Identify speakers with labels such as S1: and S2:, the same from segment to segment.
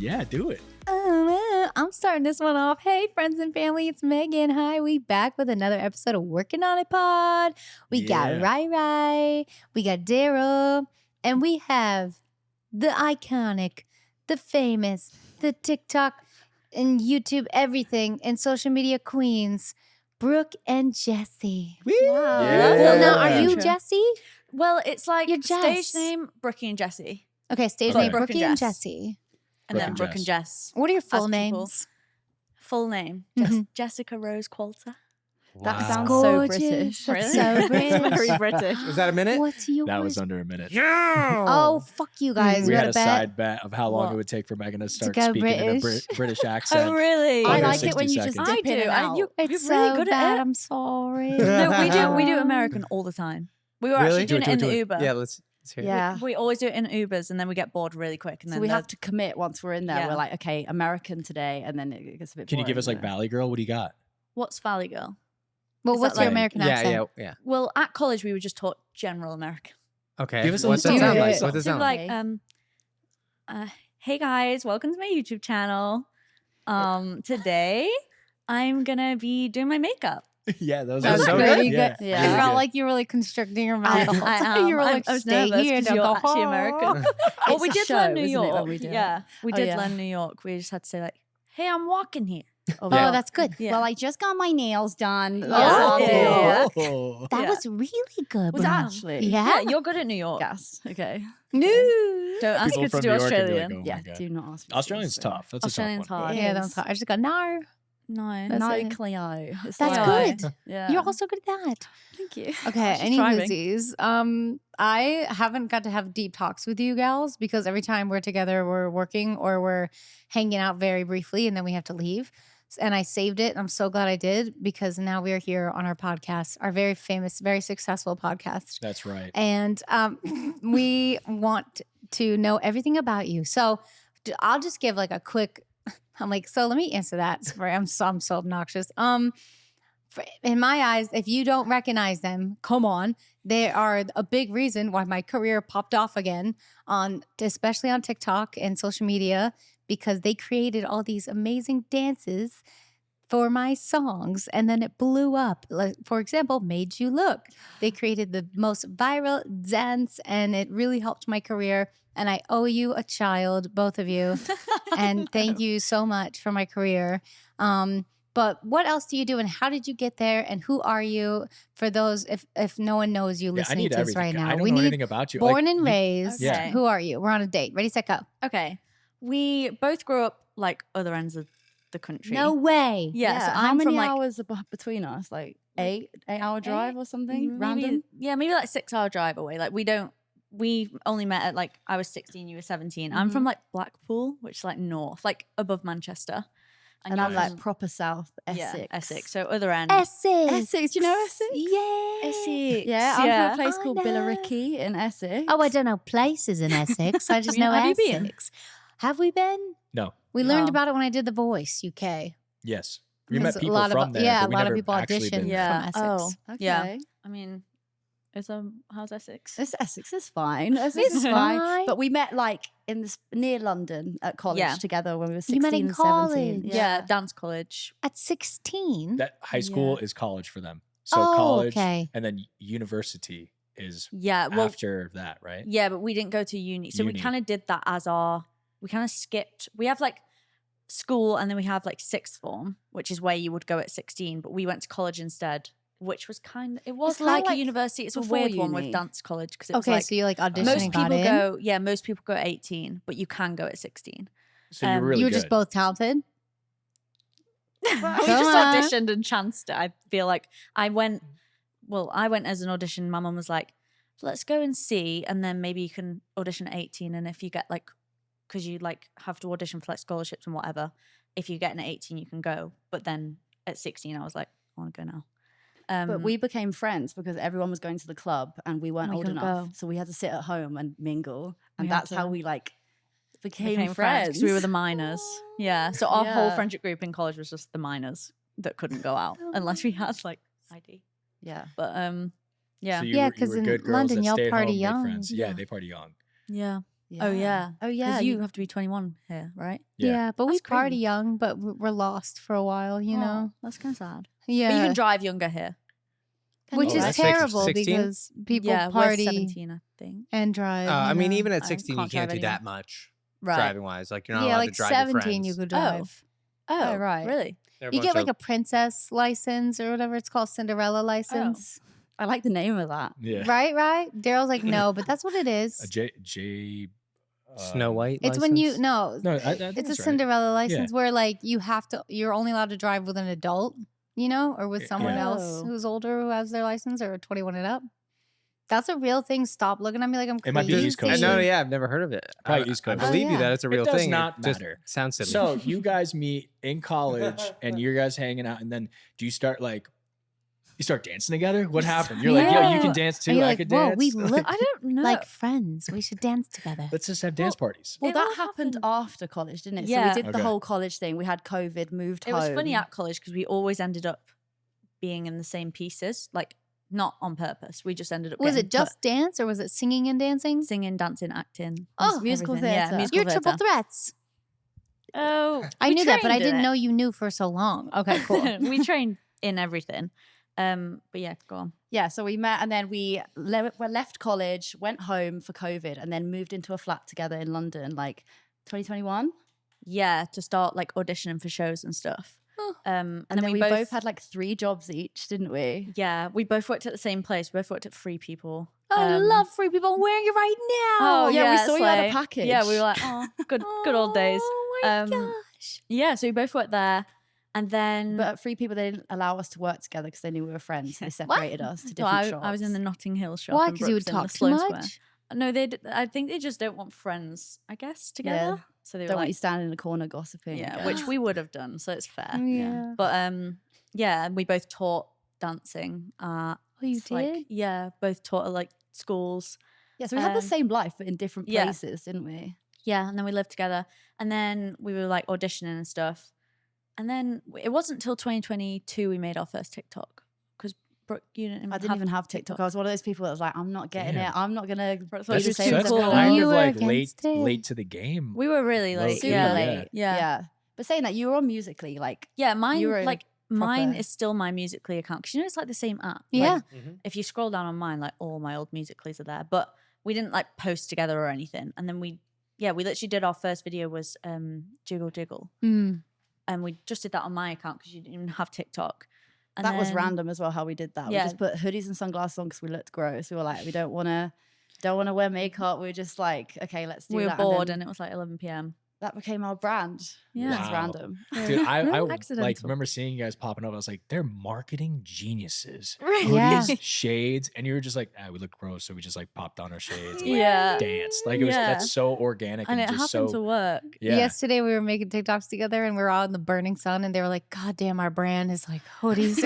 S1: yeah, do it.
S2: I'm starting this one off. Hey, friends and family, it's Megan. Hi, we back with another episode of Working on It Pod. We got Rai, we got Daryl, and we have the iconic, the famous, the TikTok and YouTube, everything, and social media queens, Brooke and Jessie.
S3: Wow.
S1: Yeah.
S2: Well, now, are you Jessie?
S4: Well, it's like
S2: You're
S4: stage
S2: Jess.
S4: name Brookie and Jessie,
S2: Okay, stage
S1: Okay.
S2: name
S4: Brooke and
S2: Brookie and
S4: Jess.
S2: Jessie.
S4: and then Brooke and Jess.
S2: What are your full
S4: As people.
S2: names?
S4: Full name
S2: Mhm.
S4: Jessica Rose Qualter.
S3: That
S1: Wow.
S3: sounds
S2: Gorgeous.
S3: so British.
S2: That's so British.
S4: Very British.
S3: Was that a minute?
S2: What's yours?
S1: That was under a minute.
S2: Oh, fuck you guys.
S1: We
S2: You
S1: had
S2: got
S1: a
S2: a bet?
S1: side bet of how long
S4: What?
S1: it would take for Megan to start
S2: go
S1: speaking in a
S2: British.
S1: British accent.
S4: Oh, really?
S3: I
S1: Under
S3: like it when
S1: 60
S3: you just
S1: seconds.
S3: dip
S4: I
S3: in
S4: do.
S3: and out.
S4: You're
S2: It's
S4: really
S2: so
S4: good
S2: bad.
S4: at it.
S2: I'm sorry.
S4: No, we do American all the time. We were
S3: Really?
S4: actually doing
S1: Do
S4: it in
S1: it.
S4: the Uber.
S3: Yeah, let's hear it.
S5: Yeah.
S4: We always do it in Ubers, and then we get bored really quick. And
S5: So
S4: then
S5: we
S4: the-
S5: have to commit once we're in there.
S4: Yeah.
S5: We're like, okay, American today, and then it gets a bit.
S1: Can you give
S5: boring,
S1: us like
S5: isn't it?
S1: Valley Girl? What do you got?
S4: What's Valley Girl?
S2: Well,
S4: Is
S2: what's
S4: that
S2: your
S4: like-
S2: American
S3: Yeah,
S2: accent?
S3: yeah.
S4: Well, at college we were just taught general American.
S3: Okay.
S1: Give us a
S3: What's that
S1: little
S3: sound
S2: bit.
S3: like? What does it
S4: So
S3: sound
S4: like,
S3: like?
S4: hey guys, welcome to my YouTube channel. Today I'm gonna be doing my makeup.
S1: Yeah, those
S3: That
S1: are
S3: was
S1: so
S3: good.
S2: Pretty
S1: Yeah.
S2: good.
S5: Yeah.
S2: You
S1: Really
S2: felt
S1: good.
S2: like you were really constricting your mouth the whole time. You were like,
S4: I was
S2: stay
S4: nervous
S2: here,
S4: 'cause
S2: don't
S4: you're
S2: go
S4: actually American. Well, we
S5: It's a
S4: did
S5: show,
S4: learn New
S5: isn't it, when
S4: York.
S5: we do it?
S4: Yeah, we
S5: Oh,
S4: did
S5: yeah.
S4: learn New York. We just had to say like, "Hey, I'm walking here."
S2: Oh,
S3: Yeah.
S2: that's good.
S4: Yeah.
S5: Well, I just got my nails done.
S4: Oh. Yeah.
S1: Oh.
S2: That
S4: Yeah.
S2: was really good.
S5: Was
S2: bro.
S5: that actually?
S2: Yeah.
S4: Yeah, you're good at New York.
S5: Yes. Okay.
S2: No.
S4: Don't ask
S1: People
S4: her to
S1: from
S4: do
S1: New York would be like,
S4: Australian.
S1: oh my
S5: Yeah.
S1: God.
S5: Do not ask. me
S1: Australian's
S5: to.
S1: tough. That's
S4: Australian's
S1: a tough one.
S4: hard.
S2: Yeah, that was hard. I just go, no.
S4: No.
S2: That's
S5: No,
S2: it.
S5: Cleo. It's
S2: That's
S5: like-
S2: good.
S5: Yeah.
S2: You're also good at that.
S5: Thank you.
S2: Okay,
S4: She's
S2: any
S4: thriving.
S2: whoosies. I haven't got to have deep talks with you gals because every time we're together, we're working or we're hanging out very briefly and then we have to leave. And I saved it. I'm so glad I did because now we are here on our podcast, our very famous, very successful podcast.
S1: That's right.
S2: And we want to know everything about you. So I'll just give like a quick. I'm like, so let me answer that. Sorry, I'm so obnoxious. In my eyes, if you don't recognize them, come on. They are a big reason why my career popped off again especially on TikTok and social media, because they created all these amazing dances for my songs and then it blew up. Like, for example, Made You Look. They created the most viral dance and it really helped my career. And I owe you a child, both of you. And thank you so much for my career. But what else do you do and how did you get there and who are you for those if no one knows you
S1: Yeah, I
S2: listening
S1: need
S2: to this
S1: everything.
S2: right now?
S1: I don't
S2: We
S1: know
S2: need
S1: anything about you.
S2: born
S1: Like,
S2: and raised.
S4: Okay.
S2: Who are you? We're on a date. Ready, set, go.
S4: Okay. We both grew up like other ends of the country.
S2: No way.
S4: Yeah. So
S5: How
S4: I'm
S5: many
S4: from like
S5: hours between us? Like 8-hour drive or something?
S4: maybe,
S5: Random.
S4: yeah, maybe like 6-hour drive away. Like we only met at like I was 16, you were 17. I'm from like Blackpool, which is like north, like above Manchester.
S5: And
S4: you're
S5: I'm like
S4: from-
S5: proper South
S4: yeah,
S5: Essex.
S4: Essex. So other end.
S2: Essex.
S5: Essex. Do you know Essex?
S2: Yeah.
S4: Essex.
S5: Yeah, I'm
S4: yeah.
S5: from a place
S2: I
S5: called
S2: know.
S5: Billericay in Essex.
S2: Oh, I don't know places in Essex. I just
S4: Yeah,
S2: know
S4: have you been?
S2: Essex. Have we been?
S1: No.
S2: We learned
S4: No.
S2: about it when I did The Voice UK.
S1: Yes. We
S2: Because
S1: met people from there.
S2: Yeah,
S1: but
S2: a
S1: we
S2: lot of
S1: never
S2: people
S1: actually
S2: auditioned
S1: been there.
S4: Yeah.
S2: from Essex.
S4: Oh.
S5: Okay.
S4: Yeah. I mean, how's Essex?
S5: This Essex is fine. Essex is
S2: fine.
S5: fine. But we met like in this near London at college
S4: Yeah.
S5: together when we were 16
S2: You met in
S5: and 17.
S2: college?
S4: Yeah, dance college.
S2: At 16?
S1: That high school
S4: Yeah.
S1: is college for them. So
S2: Oh,
S1: college
S2: okay.
S1: and then university is
S4: Yeah, well,
S1: after that, right?
S4: yeah, but we didn't go to uni, so
S1: Uni.
S4: we kind of did that as we kind of skipped. We have like school, and then we have like sixth form, which is where you would go at 16. But we went to college instead, which was it was
S5: kinda
S4: like a
S5: like
S4: university. It's a
S5: before
S4: weird one with
S5: uni.
S4: dance college because it was
S2: Okay,
S4: like
S2: so you like auditioned
S4: most
S2: and got
S4: people
S2: in?
S4: go. Yeah, most people go at 18, but you can go at 16.
S1: So you're really
S2: you were
S1: good.
S2: just both talented?
S4: we
S2: Come
S4: just
S2: on.
S4: auditioned and chanced it. I feel like I went as an audition. My mum was like, let's go and see, and then maybe you can audition at 18, and if you get like, because you like have to audition for like scholarships and whatever, if you get an 18 you can go, but then at 16 I was like, I want to go now.
S5: But we became friends because everyone was going to the club and we weren't
S4: We
S5: old
S4: couldn't
S5: enough.
S4: go.
S5: So we had to sit at home and mingle. And
S4: We had
S5: that's how
S4: to.
S5: we like became
S4: became friends
S5: friends.
S4: because we were the minors. Yeah, so our whole
S5: Yeah.
S4: friendship group in college was just the minors that couldn't go out unless we had like ID.
S5: Yeah.
S4: But yeah,
S1: So
S2: Yeah,
S1: you
S2: 'cause
S1: were
S2: in
S1: good girls
S2: London,
S1: that
S2: y'all
S1: stayed
S2: party
S1: home, made
S2: young.
S1: friends. Yeah,
S4: Yeah.
S1: they party young.
S4: yeah. Oh yeah.
S5: Oh yeah.
S4: Because you have to be 21 here, right?
S2: Yeah, but we
S4: That's
S2: party
S4: crazy.
S2: young, but we're lost for a while, you know?
S4: Oh, that's kind of sad.
S2: Yeah.
S4: But you can drive younger here.
S2: Which
S1: Oh,
S2: is
S1: that's
S2: terrible
S6: 16?
S2: because people
S4: Yeah, we're
S2: party
S4: 17, I think.
S2: and drive.
S6: I
S2: you
S6: mean,
S2: know?
S6: even at
S4: I
S6: 16, you
S4: can't drive
S6: can't do
S4: anymore.
S6: that much
S4: Right.
S6: driving wise. Like you're not
S2: yeah,
S6: allowed
S2: like
S6: to drive your
S2: 17 you
S6: friends.
S2: could drive.
S4: Oh,
S5: right.
S4: Really?
S6: They're a
S2: You
S6: bunch
S2: get like
S6: of-
S2: a princess license or whatever it's called, Cinderella license.
S5: I like the name of that.
S1: Yeah.
S2: Right? Daryl's like, no, but that's what it
S1: A
S2: is.
S1: J.
S6: Snow White.
S2: It's when you
S6: license?
S2: no,
S1: No, I think
S2: it's a
S1: that's right.
S2: Cinderella license where like you're only allowed to drive with an adult, you know, or with someone
S1: Yeah.
S2: else
S5: Oh.
S2: who's older who has their license or 21 and up. That's a real thing. Stop looking at me like I'm
S1: It
S2: crazy.
S1: might be East Coast.
S6: No, yeah, I've never heard of it.
S1: Probably
S6: I,
S1: East
S6: I
S1: Coast.
S6: believe
S2: Oh,
S6: you
S2: yeah.
S6: that it's a
S1: It
S6: real
S1: does
S6: thing.
S1: not
S6: It just
S1: matter.
S6: sounds silly.
S1: So you guys meet in college and you're guys hanging out, and then do you start dancing together? What happened? You're like, yo, you can
S2: Yeah.
S1: dance too.
S2: And you're
S1: I
S2: like,
S1: could
S2: whoa,
S1: dance.
S2: we look
S4: I don't know.
S2: like friends. We should dance together.
S1: Let's just have dance parties.
S5: Well,
S4: It
S5: that
S4: all
S5: happened
S4: happened-
S5: after college, didn't it? So
S4: Yeah.
S5: we did the
S1: Okay.
S5: whole college thing. We had COVID, moved
S4: It
S5: home.
S4: was funny at college because we always ended up being in the same pieces, like not on purpose. We just ended up.
S2: Was
S4: getting
S2: it just dance or was it singing and dancing?
S4: put- singing, dancing, acting?
S2: Oh,
S5: musical
S4: everything. Yeah,
S5: theatre.
S4: musical
S2: You're triple
S4: theatre.
S2: threats.
S4: Oh,
S2: I
S4: we
S2: knew that, but I
S4: trained in
S2: didn't
S4: it.
S2: know you knew for so long. Okay, cool.
S4: We trained in everything. But yeah, go on.
S5: Yeah, so we met and then we left college, went home for COVID, and then moved into a flat together in London, like 2021.
S4: Yeah, to start like auditioning for shows and stuff.
S2: Oh.
S4: And
S5: And then we both
S4: both
S5: had like 3 jobs each, didn't we?
S4: Yeah, we both worked at the same place. We both worked at Free People.
S2: I love free people. I'm wearing it right now.
S4: Oh
S5: yeah, we
S4: it's
S5: saw you had a
S4: like- Yeah, we were
S5: package.
S4: like, oh, good old days.
S2: Oh my
S4: Um,
S2: gosh.
S4: Yeah, so we both worked there, and then
S5: But at Free People, they didn't allow us to work together because they knew we were friends. So they separated us to
S4: so
S5: different shops.
S4: I was in the Notting Hill shop.
S2: Why?
S4: in
S2: Because you would
S4: Brooks in the
S2: talk too
S4: Sloane Square.
S2: much?
S4: No, I think they just don't want friends, I guess, together. So they were
S5: Don't want
S4: like,
S5: you standing in a corner gossiping.
S4: yeah,
S5: I
S4: which
S5: guess.
S4: we would have done. So it's fair.
S2: Yeah.
S4: But yeah, and we both taught dancing.
S2: Oh, you did?
S4: Yeah, both taught at like schools.
S5: Yeah, so we had the
S4: um,
S5: same life but in different
S4: yeah.
S5: places, didn't we?
S4: Yeah, and then we lived together, and then we were like auditioning and stuff. And then it wasn't until 2022 we made our first TikTok because Brooke, you didn't.
S5: I didn't even have TikTok. I was one of those people that was like, I'm not getting
S1: Damn.
S5: it. I'm not gonna
S4: That's
S5: be
S1: That's,
S5: the
S4: just
S5: same
S4: too
S5: as
S1: that's
S4: cool.
S5: everyone
S1: kind
S2: You
S1: of
S2: were
S1: like
S2: against it.
S1: late to the game.
S4: We were really
S1: Low
S4: late.
S1: key,
S5: super
S4: Yeah.
S5: late.
S4: Yeah.
S5: But saying that, you were on Musically, like
S4: Yeah, mine
S5: You were
S4: like mine
S5: proper-
S4: is still my Musically account because you know it's like the same app.
S2: Yeah.
S4: Like, if you scroll down on mine, like all my old Musicallys are there, but we didn't like post together or anything. And then we literally did our first video was Jiggle Jiggle,
S2: Mm.
S4: and we just did that on my account because you didn't even have TikTok. And
S5: that was
S4: then-
S5: random as well. How we did that,
S4: Yeah.
S5: we just put hoodies and sunglasses on because we looked gross. We were like, we don't want to wear makeup. We were just like, okay, let's do
S4: We were
S5: that.
S4: bored,
S5: then
S4: and it was like 11 p.m.
S5: that became our brand.
S4: Yeah.
S5: It was
S1: Wow.
S5: random.
S1: Dude, I like
S4: Accidental.
S1: remember seeing you guys popping up. I was like, they're marketing geniuses.
S4: Right.
S2: Yeah.
S1: Hoodies, shades, and you were just like, we look gross, so we just like popped on our shades and
S4: Yeah.
S1: danced. Like it was
S4: Yeah.
S1: that's so organic
S4: And
S1: and,
S4: it
S1: just
S4: happened
S1: so
S4: to work.
S1: yeah.
S2: Yesterday we were making TikToks together and we were out in the burning sun and they were like, God damn, our brand is like hoodies.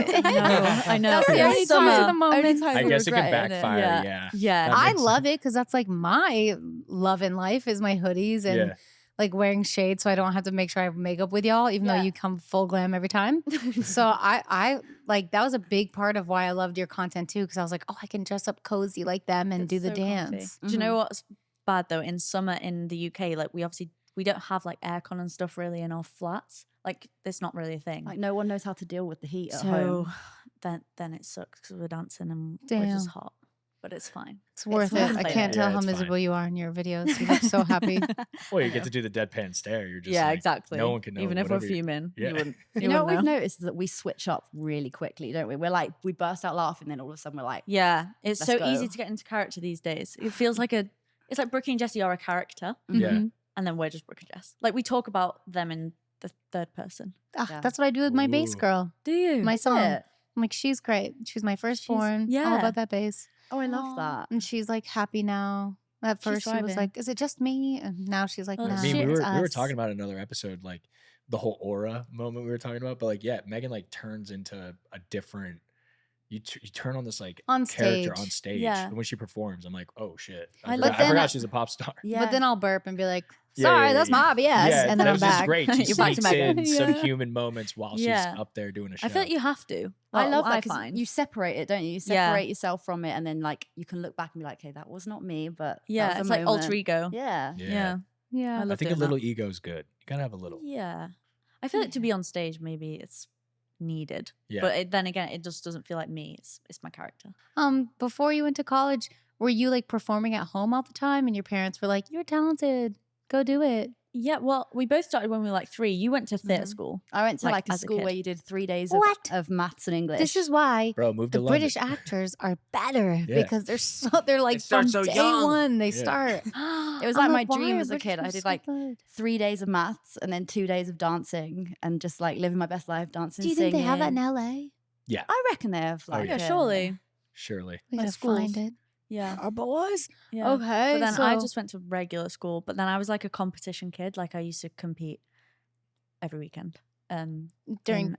S4: I know.
S5: That's the
S1: Yeah.
S5: only
S2: Summer.
S5: time.
S2: The moment.
S5: Only time
S1: I
S5: we
S1: guess it can
S5: regret
S1: backfire.
S4: Yeah.
S1: Yeah.
S4: Yeah.
S1: That
S2: I
S1: makes
S2: love it because that's like my love in life is my hoodies and
S1: Yeah.
S2: like wearing shades so I don't have to make sure I have makeup with y'all, even though
S5: Yeah.
S2: you come full glam every time. So I like that was a big part of why I loved your content too, because I was like, oh, I can dress up cozy like them and
S4: It's
S2: do the
S4: so comfy.
S2: dance.
S4: Do you know what's bad though? In summer in the UK, like we don't have like aircon and stuff really in our flats. Like it's not really a thing.
S5: Like no one knows how to deal with the heat at
S4: so
S5: home.
S4: then it sucks because we're dancing and we're just
S2: Damn.
S4: hot. But it's fine.
S2: It's worth
S4: fine.
S2: it. I
S4: Yeah,
S2: can't tell
S1: yeah,
S2: how
S1: it's
S2: miserable
S1: fine.
S2: you are in your videos. You look so happy.
S1: Well, you get to do the deadpan stare. You're just
S4: yeah,
S1: like,
S4: exactly.
S1: No one can know.
S4: Even if we're
S1: whatever you-
S4: fuming,
S1: Yeah.
S4: you wouldn't.
S5: You know what
S4: wouldn't
S5: we've noticed is that we switch up really quickly, don't we? We're like, we burst out laughing, then all of a sudden we're like,
S4: Yeah, it's
S5: Let's
S4: so easy
S5: go.
S4: to get into character these days. It feels like it's like Brookie and Jessie are a character,
S1: Yeah.
S2: Mhm.
S4: and then we're just Brookie and Jess. Like we talk about them in the third person.
S2: Ah,
S5: Yeah.
S2: that's what I do with my bass
S1: Ooh.
S2: girl.
S4: Do you?
S2: My song.
S5: it?
S2: I'm like, she's great. She's my firstborn. All
S4: yeah.
S2: about that bass.
S5: oh, I love
S4: Aw.
S5: that.
S2: And she's like happy now. At
S4: She's
S2: first she was
S4: thriving.
S2: like, is it just me? And now she's like,
S4: Oh,
S2: no,
S1: I mean,
S4: shit,
S1: we
S2: it's
S1: were
S2: us.
S1: talking about in another episode, like the whole aura moment we were talking about. But like, yeah, Megan like turns into a different you turn on this like
S2: On
S1: character
S2: stage.
S1: on stage.
S4: Yeah.
S1: And when she performs, I'm like, oh shit.
S4: I
S1: I
S4: love
S1: forgot,
S2: that.
S1: I forgot she's a pop star.
S5: Yeah.
S2: But then I'll burp and be like,
S1: Yeah,
S2: sorry,
S1: yeah,
S2: that's
S1: yeah.
S2: my IBS.
S1: Yeah,
S2: And then
S1: that
S2: I'm
S1: was just
S2: back.
S1: great. She
S4: You're back to
S1: sneaks in
S4: Meghan.
S1: some
S2: Yeah.
S1: human moments while
S4: Yeah.
S1: she's up there doing a show.
S4: I feel like you have to.
S5: I
S4: Well,
S5: love that
S4: I
S5: because
S4: find.
S5: you separate it, don't you? You
S4: Yeah.
S5: separate yourself from it, and then like you can look back and be like, "Okay, that was not me," but that
S4: Yeah,
S5: was a
S4: it's like
S5: moment.
S4: alter ego.
S5: Yeah,
S4: Yeah.
S2: Yeah.
S4: I
S1: I
S4: love
S1: think a
S4: doing
S1: little
S4: that.
S1: ego is good. You gotta have a little.
S4: Yeah. I feel like to be on stage, maybe it's needed.
S1: Yeah.
S4: But then again, it just doesn't feel like me. It's my character.
S2: Before you went to college, were you like performing at home all the time and your parents were like, you're talented, go do it?
S4: Yeah, well, we both started when we were like 3. You went to theatre
S5: Mhm.
S4: school.
S5: I went to like a
S4: as a
S5: school
S4: kid.
S5: where you did 3 days
S2: What?
S5: of maths and English.
S2: This is why
S1: Bro, move to
S2: the
S1: London.
S2: British actors are better
S1: Yeah.
S2: because they're like
S6: start
S2: from
S6: so
S2: day
S6: young.
S2: one they
S1: Yeah.
S2: start.
S5: It was
S2: I'm
S5: like my
S2: why
S5: dream
S2: are
S5: as a
S2: British
S5: kid. I
S2: people
S5: did
S2: so
S5: like
S2: good?
S5: 3 days of maths and then 2 days of dancing and just like living my best life dancing.
S2: Do you think they have that in
S5: singing.
S2: LA?
S5: I reckon they have like
S4: Yeah,
S5: a-
S4: surely.
S1: Surely.
S2: We
S4: Like
S2: gotta
S4: schools.
S2: find it.
S4: Yeah.
S2: Our boys.
S4: Yeah.
S2: Okay.
S4: But then I
S2: so-
S4: just went to regular school. But then I was like a competition kid. Like I used to compete every weekend. in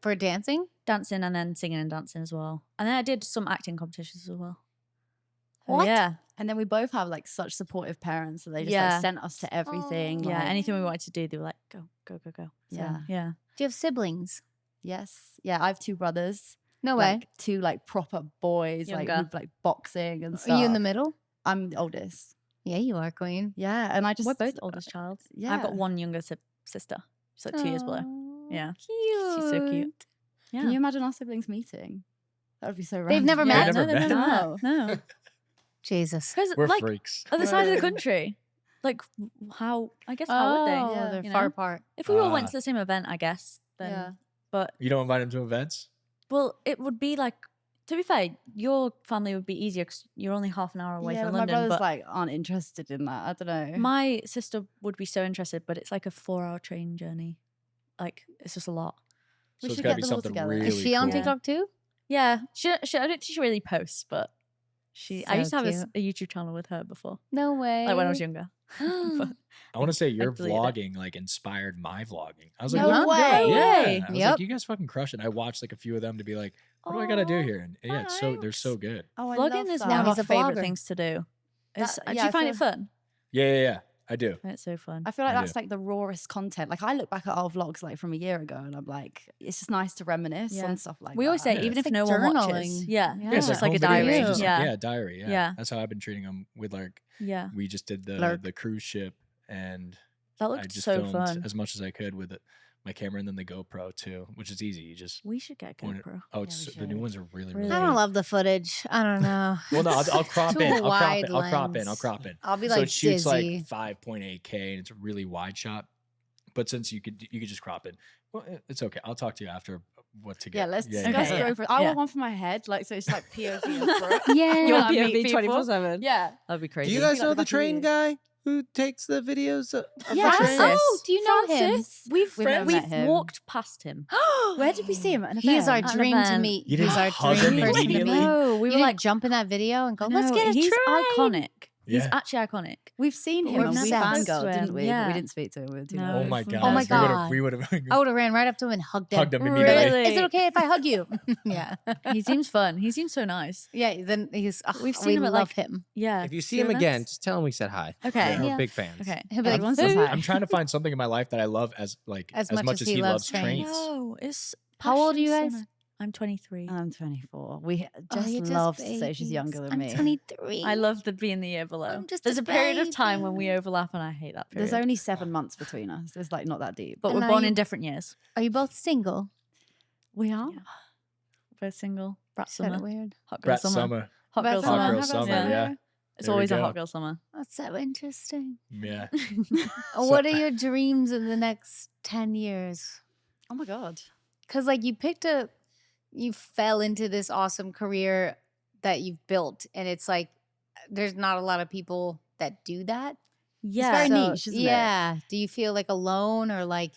S2: for dancing.
S4: dancing and then singing and dancing as well. And then I did some acting competitions as well. So,
S2: What?
S4: Yeah.
S5: And then we both have like such supportive parents, so they just
S4: Yeah.
S5: like sent us to everything.
S2: Oh.
S4: Yeah.
S5: like-
S4: Anything we wanted to do, they were like, go, go, go, go. So,
S5: Yeah.
S4: Yeah.
S2: Do you have siblings?
S5: Yes. Yeah, I have 2 brothers.
S2: No way.
S5: Like 2 like proper boys,
S4: Younger.
S5: like with like boxing and
S2: Are
S5: stuff.
S2: you in the middle?
S5: I'm the oldest.
S2: Yeah, you are, Queen.
S5: Yeah, and I just
S4: We're both oldest child. I've
S5: yeah.
S4: got one younger sister. She's like 2 years below.
S2: Aw,
S4: Yeah.
S2: Cute.
S4: She's so cute. Yeah.
S5: Can you imagine our siblings meeting? That would be so random.
S2: They've never
S4: Yeah,
S2: met?
S4: no,
S1: Never
S4: they've
S1: met.
S4: never met. No.
S2: Jesus.
S4: Because
S1: We're
S4: like
S1: freaks.
S4: other side of the country. Like how I guess how would they?
S5: Yeah.
S2: They're
S4: you
S2: far
S4: know?
S2: apart.
S4: If we all
S1: Ah.
S4: went to the same event, I guess. Then
S5: Yeah.
S4: but
S1: You don't invite them to events?
S4: well, it would be like to be fair, your family would be easier because you're only half an hour away
S5: Yeah,
S4: from
S5: but my
S4: London.
S5: brothers
S4: But
S5: like aren't interested in that. I don't know.
S4: my sister would be so interested, but it's like a 4-hour train journey. Like it's just a lot.
S1: So
S5: We
S1: it's
S5: should
S1: gotta
S5: get
S1: be
S5: them all
S1: something
S5: together.
S1: really
S2: Is she on
S1: cool.
S2: TikTok too?
S4: Yeah, she I don't think she really posts, but I
S2: So
S4: used to have
S2: cute.
S4: a YouTube channel with her before,
S2: No way.
S4: like when I was younger. But
S1: I want to say your
S4: deleted it.
S1: vlogging like inspired my vlogging. I was like,
S5: No
S1: what-
S5: way.
S1: Yeah.
S4: No way.
S1: I was
S2: Yep.
S1: like, you guys fucking crush it. I watched like a few of them to be like, what do I gotta do
S4: Aw,
S1: here? And yeah, it's so they're
S4: thanks.
S1: so good.
S5: Oh, I
S4: Vlogging
S5: love
S4: is
S5: that.
S4: one of
S2: He's
S4: our
S2: a
S4: favorite
S2: vlogger.
S4: things to do.
S5: That-
S4: Do
S5: yeah,
S4: you
S5: I
S4: find
S5: feel-
S4: it fun?
S1: Yeah. I do.
S4: It's so fun.
S5: I feel like
S1: I
S5: that's
S1: do.
S5: like the rawest content. Like I look back at our vlogs like from a year ago, and I'm like, it's just nice to reminisce
S4: Yeah.
S5: on stuff like
S4: We
S5: that.
S4: always say,
S1: Yeah.
S4: even
S2: It's
S4: if
S2: like
S4: no one watches,
S2: journaling.
S4: yeah,
S2: Yeah.
S4: it's just like a
S1: home
S4: diary.
S1: videos. It's just-
S4: Yeah,
S1: yeah, diary. Yeah.
S4: Yeah.
S1: That's how I've been treating them with like
S4: yeah.
S1: we just did
S2: Blurb.
S1: the cruise ship and
S4: That
S1: I
S4: looked
S1: just
S4: so
S1: filmed
S4: fun.
S1: as much as I could with my camera and then the GoPro too, which is easy. You just
S4: We should get a
S1: point it-
S4: GoPro.
S1: Oh,
S5: Yeah,
S1: it's
S5: we
S1: the new
S5: should.
S1: ones are really
S4: Really?
S2: I don't love the footage. I don't know.
S1: Well, no, I'll crop
S2: Too
S1: in. I'll crop
S2: wide
S1: it. I'll crop in. I'll
S2: lens.
S1: crop in.
S2: I'll be
S1: So
S2: like
S1: it shoots
S2: dizzy.
S1: like 5.8K and it's a really wide shot. But since you could just crop it. Well, it's okay. I'll talk to you after what to get.
S5: Yeah, let's
S1: yeah,
S5: discuss
S4: yeah.
S5: go for it. I
S4: Yeah.
S5: want one for my head, like so it's like POV of Brooke.
S2: Yeah.
S5: You want to meet people?
S4: 24/7.
S5: Yeah.
S4: That'd be
S6: Do
S4: crazy.
S6: you guys
S5: like
S6: know
S5: the
S6: the
S5: back of
S6: train
S5: you.
S6: guy who takes the videos of
S5: Yeah.
S6: the train?
S4: Francis.
S2: Oh, do you know him?
S5: Francis?
S4: We've
S5: never met him.
S4: walked past him.
S5: Where did we see him? At an
S2: He is our
S5: event?
S4: At an
S2: dream to
S4: event.
S2: meet.
S1: You
S2: He's
S1: didn't
S2: our
S1: hug
S2: dream
S1: him
S2: person to meet.
S1: immediately?
S4: No, we
S2: You
S4: were
S2: didn't
S4: like,
S2: jump in that video and go, let's
S4: no,
S2: get a
S4: he's
S2: train.
S4: iconic. He's
S1: Yeah.
S4: actually iconic.
S5: We've seen
S2: But
S5: him
S2: we've
S5: and we
S2: never spoke
S5: fangirled,
S4: to him.
S5: didn't we? But
S4: Yeah.
S5: we didn't speak to him. We were too
S4: No.
S1: Oh
S5: nervous.
S1: my
S4: Oh
S1: god.
S2: my
S1: We
S2: God.
S1: would have.
S2: I would have ran right up to him and hugged him.
S1: Hugged him
S2: Be like,
S1: immediately.
S2: is it okay if I hug you? Yeah.
S4: He seems fun. He seems so nice.
S2: Yeah. Then he's.
S4: We've
S2: we
S4: seen him at,
S2: love
S4: like,
S2: him.
S4: Yeah.
S6: If you see
S4: Two
S6: him again,
S4: events?
S6: just tell him we said hi.
S4: Okay.
S6: We're
S2: Yeah.
S6: big fans.
S4: Okay.
S2: He'll be like,
S5: Everyone says
S2: "Who?"
S5: hi.
S1: I'm trying to find something in my life that I love as much as he loves trains.
S4: No, it's
S2: How old are you
S4: passion,
S2: guys?
S4: so I'm 23.
S5: I'm 24. We
S2: Oh,
S5: just
S2: you're just
S5: love to say she's
S2: babies.
S5: younger than
S2: I'm
S5: me.
S2: 23.
S4: I love the being the year below.
S2: I'm just
S4: There's
S2: a
S4: a period of time when
S2: baby.
S4: we overlap, and I hate that period.
S5: There's only 7 months between us. It's like not that deep.
S4: but
S2: And
S4: we're
S2: are
S4: born
S2: you-
S4: in different years.
S2: Are you both single?
S5: We are.
S4: Yeah. Both single. Brat
S2: Said it
S4: summer.
S2: weird.
S4: Hot girl
S1: Brat
S4: summer.
S1: summer.
S4: Hot
S2: Brat
S4: girl
S2: summer.
S4: summer.
S1: Hot girl
S2: Hot
S1: summer,
S2: summer.
S1: yeah.
S4: It's
S1: There we
S4: always a
S1: go.
S4: hot girl summer.
S2: That's so interesting.
S1: Yeah.
S2: What are your dreams in the next 10 years?
S5: Oh my god.
S2: Because, like, you fell into this awesome career that you've built. And it's like, there's not a lot of people that do that.
S4: Yeah.
S5: very
S2: So,
S5: niche, isn't it?
S2: yeah. Do you feel like alone or like,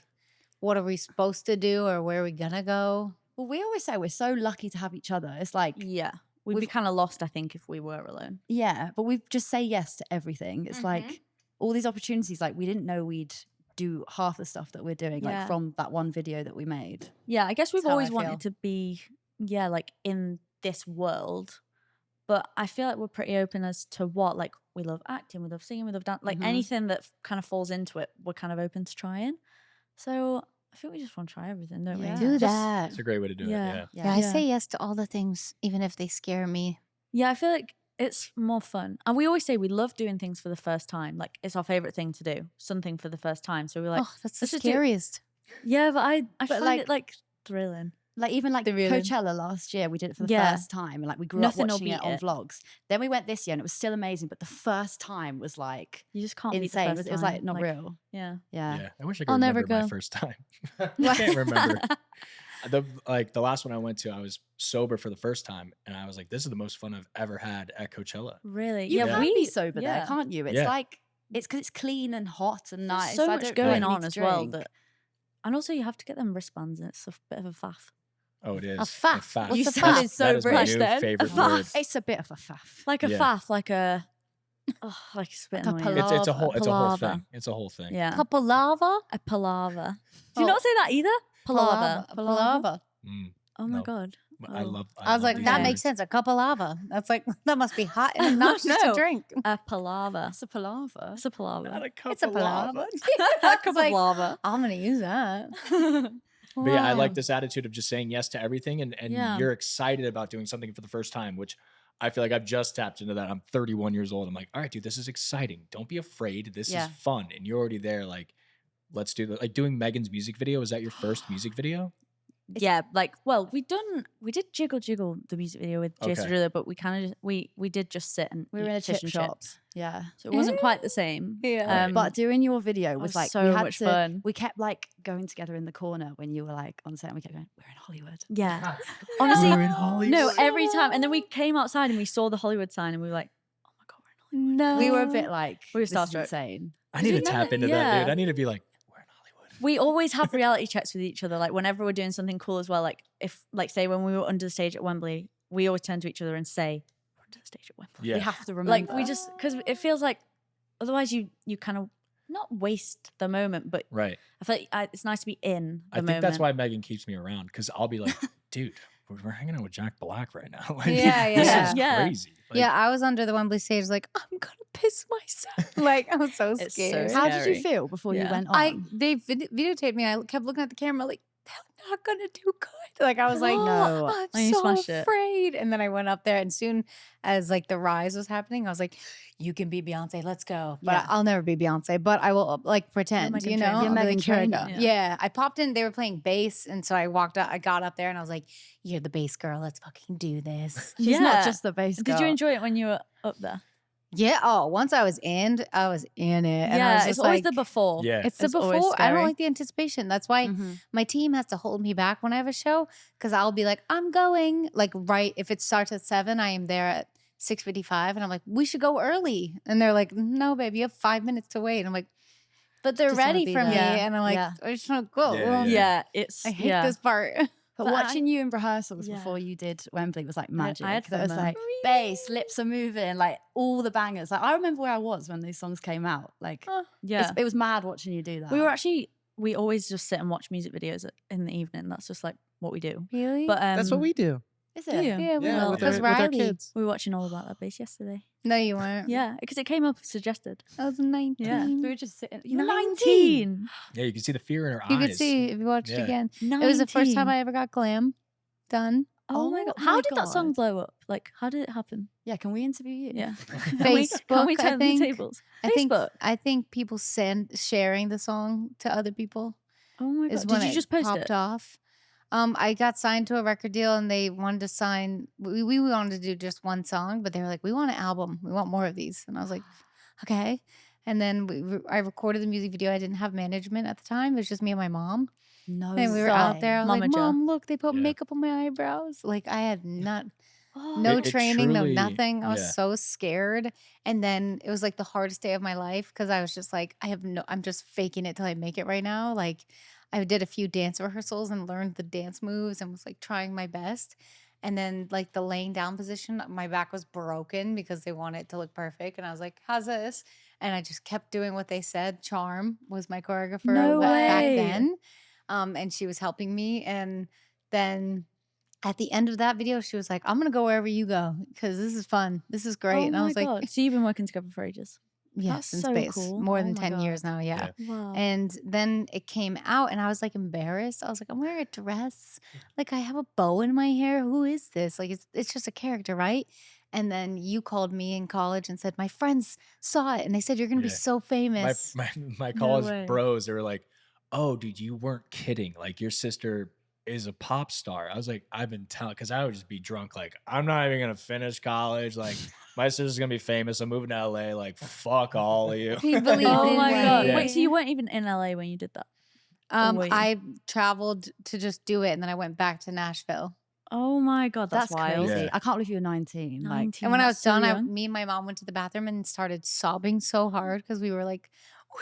S2: what are we supposed to do or where are we going to go?
S5: Well, we always say we're so lucky to have each other. It's like,
S4: Yeah. We'd be
S5: We've-
S4: kind of lost, I think, if we were alone.
S5: yeah, but we just say yes to everything. It's like all these opportunities, like we didn't know we'd do half the stuff that we're doing, like
S4: Yeah.
S5: from that one video that we made.
S4: Yeah, I guess we've
S2: That's how I
S4: always
S2: feel.
S4: wanted to be, like in this world. But I feel like we're pretty open as to what, like, we love acting, we love singing, we love dance, like anything that kind of falls into it, we're kind of open to trying. So I think we just want to try everything, don't
S5: Yeah.
S4: we?
S2: Do
S4: Just-
S2: that.
S1: It's a great way to do
S4: Yeah.
S1: it. Yeah.
S2: Yeah, I
S4: Yeah.
S2: say yes to all the things, even if they scare me.
S4: Yeah, I feel like it's more fun. And we always say we love doing things for the first time. Like, it's our favorite thing to do, something for the first time. So we're like,
S2: Oh, that's the
S4: let's just do-
S2: scariest.
S4: yeah, but I find
S5: like-
S4: it like thrilling.
S5: Like even like
S4: The real-
S5: Coachella last year, we did it for the
S4: Yeah.
S5: first time, and like we grew
S4: Nothing
S5: up
S4: will
S5: watching it
S4: beat
S5: on
S4: it.
S5: vlogs. Then we went this year, and it was still amazing. But the first time was like
S4: You just can't beat the
S5: insane.
S4: first
S5: It was
S4: time.
S5: like not real.
S4: Yeah.
S5: Yeah.
S1: Yeah. I wish I could
S2: I'll never
S1: remember my
S2: go.
S1: first time. I can't remember. The last one I went to, I was sober for the first time, and I was like, "This is the most fun I've ever had at Coachella."
S4: Really?
S5: You
S4: yeah,
S5: can
S4: we
S5: be sober there,
S4: yeah.
S5: can't you? It's
S1: Yeah.
S5: like it's because it's clean and hot and
S4: There's
S5: nice.
S4: so
S5: I
S4: much
S5: don't
S4: going
S5: really need
S4: on
S5: to
S4: as well.
S5: drink.
S4: That, and also you have to get them wristbands, and it's a bit of a faff.
S1: Oh, it is.
S2: faff. What's
S5: You
S2: a
S5: sounded
S2: faff?
S1: That
S5: so
S1: is my
S5: British
S1: new
S4: then. A
S1: favorite
S4: faff.
S1: word.
S5: It's a bit of a faff.
S4: Like a
S1: Yeah.
S4: faff, like a like it's a bit
S5: Like a
S4: annoying.
S1: It's a whole
S4: Palaver.
S1: thing. It's a whole thing.
S4: Yeah.
S2: Cup of lava?
S4: A palaver. Do you
S2: Oh.
S4: not say that either? Palaver.
S2: Palaver.
S1: Mm,
S4: Oh my
S1: No.
S4: god.
S1: I
S4: Oh.
S1: love.
S2: I was
S1: love
S2: like,
S1: these
S2: that
S1: words.
S2: makes sense. A cup of lava. That's like, that must be hot and obnoxious
S4: No.
S2: to drink.
S4: A palaver.
S5: That's a palaver.
S4: It's a palaver.
S1: Not a cup
S2: It's a
S1: of lava.
S2: palaver.
S4: A
S2: I
S4: cup
S2: was
S4: of
S2: like,
S4: lava.
S2: I'm going to use that.
S1: But yeah, I like
S2: Wow.
S1: this attitude of just saying yes to everything, and
S4: Yeah.
S1: you're excited about doing something for the first time, which I feel like I've just tapped into that. I'm 31 years old. I'm like, all right, dude, this is exciting. Don't be afraid. This
S5: Yeah.
S1: is fun, and you're already there. Like, let's do like doing Megan's music video. Was that your first music video?
S4: Yeah, like, well, we did Jiggle Jiggle, the music video with Jason
S1: Okay.
S4: Derulo, but we kind of we did just sit and
S5: We were
S4: eat
S5: in a
S4: fish
S5: chip
S4: and
S5: shop.
S4: chips.
S5: Yeah.
S4: So it wasn't quite the same.
S2: Yeah.
S1: Right.
S5: But doing your video
S4: was
S5: was like
S4: so
S5: we had
S4: much
S5: to,
S4: fun.
S5: We kept like going together in the corner when you were like on set, and we kept going, "We're in Hollywood."
S4: Yeah. Honestly,
S1: We're in Hollywood.
S4: no, every time. And then we came outside and we saw the Hollywood sign and we were like, oh my God, we're in Hollywood.
S2: No.
S5: We were a bit like,
S4: We were
S5: "This is
S4: starstruck.
S5: insane."
S1: I need to
S4: we
S1: tap
S4: never-
S1: into that,
S4: yeah.
S1: dude. I need to be like, we're in Hollywood.
S4: We always have reality checks with each other. Like whenever we're doing something cool as well, like if, like say when we were under the stage at Wembley, we always turn to each other and say, we're under the stage at Wembley.
S1: Yeah.
S5: We have to remember.
S4: Like we just, because it feels like, otherwise you kind of not waste the moment, but
S1: Right.
S4: I feel like it's nice to be in the
S1: I think
S4: moment.
S1: that's why Megan keeps me around, because I'll be like, dude, we're hanging out with Jack Black right now. Like,
S2: Yeah,
S1: this
S2: yeah.
S1: is
S4: Yeah.
S1: crazy. Like,
S2: Yeah, I was under the Wembley stage, like, I'm going to piss myself. Like, I was so
S4: It's so
S2: scared.
S5: How did
S4: scary.
S5: you feel before you
S4: Yeah.
S5: went on?
S2: They videotaped me. I kept looking at the camera, like, they're not gonna do good. Like I was like,
S5: No.
S2: I'm
S4: And you
S2: so
S4: smashed it.
S2: afraid. And then I went up there, and soon as like the rise was happening, I was like, you can be Beyonce, let's go. But
S5: Yeah.
S2: I'll never be Beyonce. But I will like pretend,
S4: Meghan
S2: you know.
S4: Trainor.
S5: You're
S2: I'll be
S5: Meghan
S2: like, here I
S5: Trainor.
S2: go.
S4: Yeah.
S2: Yeah, I popped in. They were playing bass, and so I got up there, and I was like, you're the bass girl. Let's fucking do this.
S5: She's
S4: Yeah.
S5: not just the bass girl.
S4: Did you enjoy it when you were up there?
S2: Yeah. Oh, once I was in it. And I was
S4: Yeah,
S2: just
S4: it's always the
S2: like,
S4: before.
S1: Yeah.
S2: It's the
S4: It's always
S2: before. I don't
S4: scary.
S2: like the anticipation. That's why
S5: Mhm.
S2: my team has to hold me back when I have a show, because I'll be like, I'm going. Like right, if it starts at 7, I am there at 6:55, and I'm like, we should go early. And they're like, no, babe, you have 5 minutes to wait. I'm like, but they're
S5: Just wanna
S2: ready
S5: be
S2: for me,
S5: there.
S2: and I'm like,
S5: Yeah.
S2: I just want to go.
S1: Yeah,
S4: Yeah, it's
S2: I hate
S4: yeah.
S2: this part.
S5: But
S4: But
S5: watching you in rehearsals
S4: Yeah.
S5: before you did Wembley was like magic.
S4: I had
S5: That was
S4: FOMO.
S5: like bass, lips are moving, like all the bangers. Like I remember where I was when these songs came out. Like
S4: Yeah.
S5: it was mad watching you do that.
S4: We always just sit and watch music videos in the evening. That's just like what we do.
S2: Really?
S4: But
S6: That's what we do.
S5: Is
S4: do
S5: it?
S4: you?
S2: yeah,
S6: Yeah,
S2: well,
S6: with
S2: because
S6: our, with our
S2: Riley.
S6: kids.
S4: we were watching All About That Bass yesterday.
S2: No, you weren't.
S4: Yeah, because it came up suggested.
S2: I was 19.
S4: Yeah.
S5: We were just sitting. You're 19.
S1: Yeah, you can see the fear in her
S2: You
S1: eyes.
S2: could see if you watched it
S1: Yeah.
S2: again. It was the first time I ever got glam done.
S4: Oh my
S5: Oh
S4: god!
S5: my
S4: How did that song
S5: God.
S4: blow up? Like, how did it happen?
S5: Yeah, can we interview you?
S4: Yeah.
S2: Facebook,
S4: Can we
S2: I
S4: turn the
S2: think.
S4: tables?
S2: I think people sharing the song to other people
S4: Oh my
S2: is
S4: god!
S2: when
S4: Did you
S2: it
S4: just post
S2: popped
S4: it?
S2: off. I got signed to a record deal, and they wanted to sign. We wanted to do just one song, but they were like, "We want an album. We want more of these." And I was like, "Okay." And then I recorded the music video. I didn't have management at the time. It was just me and my mom.
S5: No.
S2: And we were out
S5: way.
S2: there. I was like,
S4: Momager.
S2: "Mom, look, they put
S1: Yeah.
S2: makeup on my eyebrows." Like I had not.
S4: Oh,
S2: No
S1: It
S2: training,
S1: truly-
S2: no nothing. I was
S1: yeah.
S2: so scared. And then it was like the hardest day of my life, because I was just like, I'm just faking it till I make it right now. Like I did a few dance rehearsals and learned the dance moves and was like trying my best. And then like the laying down position, my back was broken because they wanted it to look perfect. And I was like, how's this? And I just kept doing what they said. Charm was my choreographer
S4: No
S2: back
S4: way.
S2: then. And she was helping me. And then at the end of that video, she was like, I'm going to go wherever you go because this is fun. This is great.
S4: Oh
S2: And I
S4: my
S2: was like,
S4: God. So you've been working together for ages.
S2: yes,
S4: That's
S2: in
S4: so
S2: space.
S4: cool.
S2: More
S5: Oh
S2: than
S5: my
S2: 10 years
S5: God.
S2: now. Yeah.
S4: Wow.
S2: And then it came out and I was like embarrassed. I was like, I'm wearing a dress. Like I have a bow in my hair. Who is this? Like it's just a character, right? And then you called me in college and said, my friends saw it and they said, you're going to be
S1: Yeah.
S2: so
S1: My
S2: famous.
S1: my
S4: No
S1: college
S4: way.
S1: bros, they were like, "Oh, dude, you weren't kidding. Like your sister is a pop star." I was like, "I've been telling," because I would just be drunk. Like, I'm not even gonna finish college. Like, my sister's gonna be famous. I'm moving to LA. Like, fuck all of you.
S2: He believed
S4: Oh
S2: in
S4: my God.
S1: Yeah.
S4: Wait, so you weren't even in LA when you did that? were you?
S2: I traveled to just do it and then I went back to Nashville.
S4: Oh my God, that's wild.
S5: crazy.
S1: Yeah.
S5: I can't believe you were 19. Like,
S4: 19,
S2: And when I was
S4: that's so
S2: done,
S4: young.
S2: me and my mom went to the bathroom and started sobbing so hard because we were like,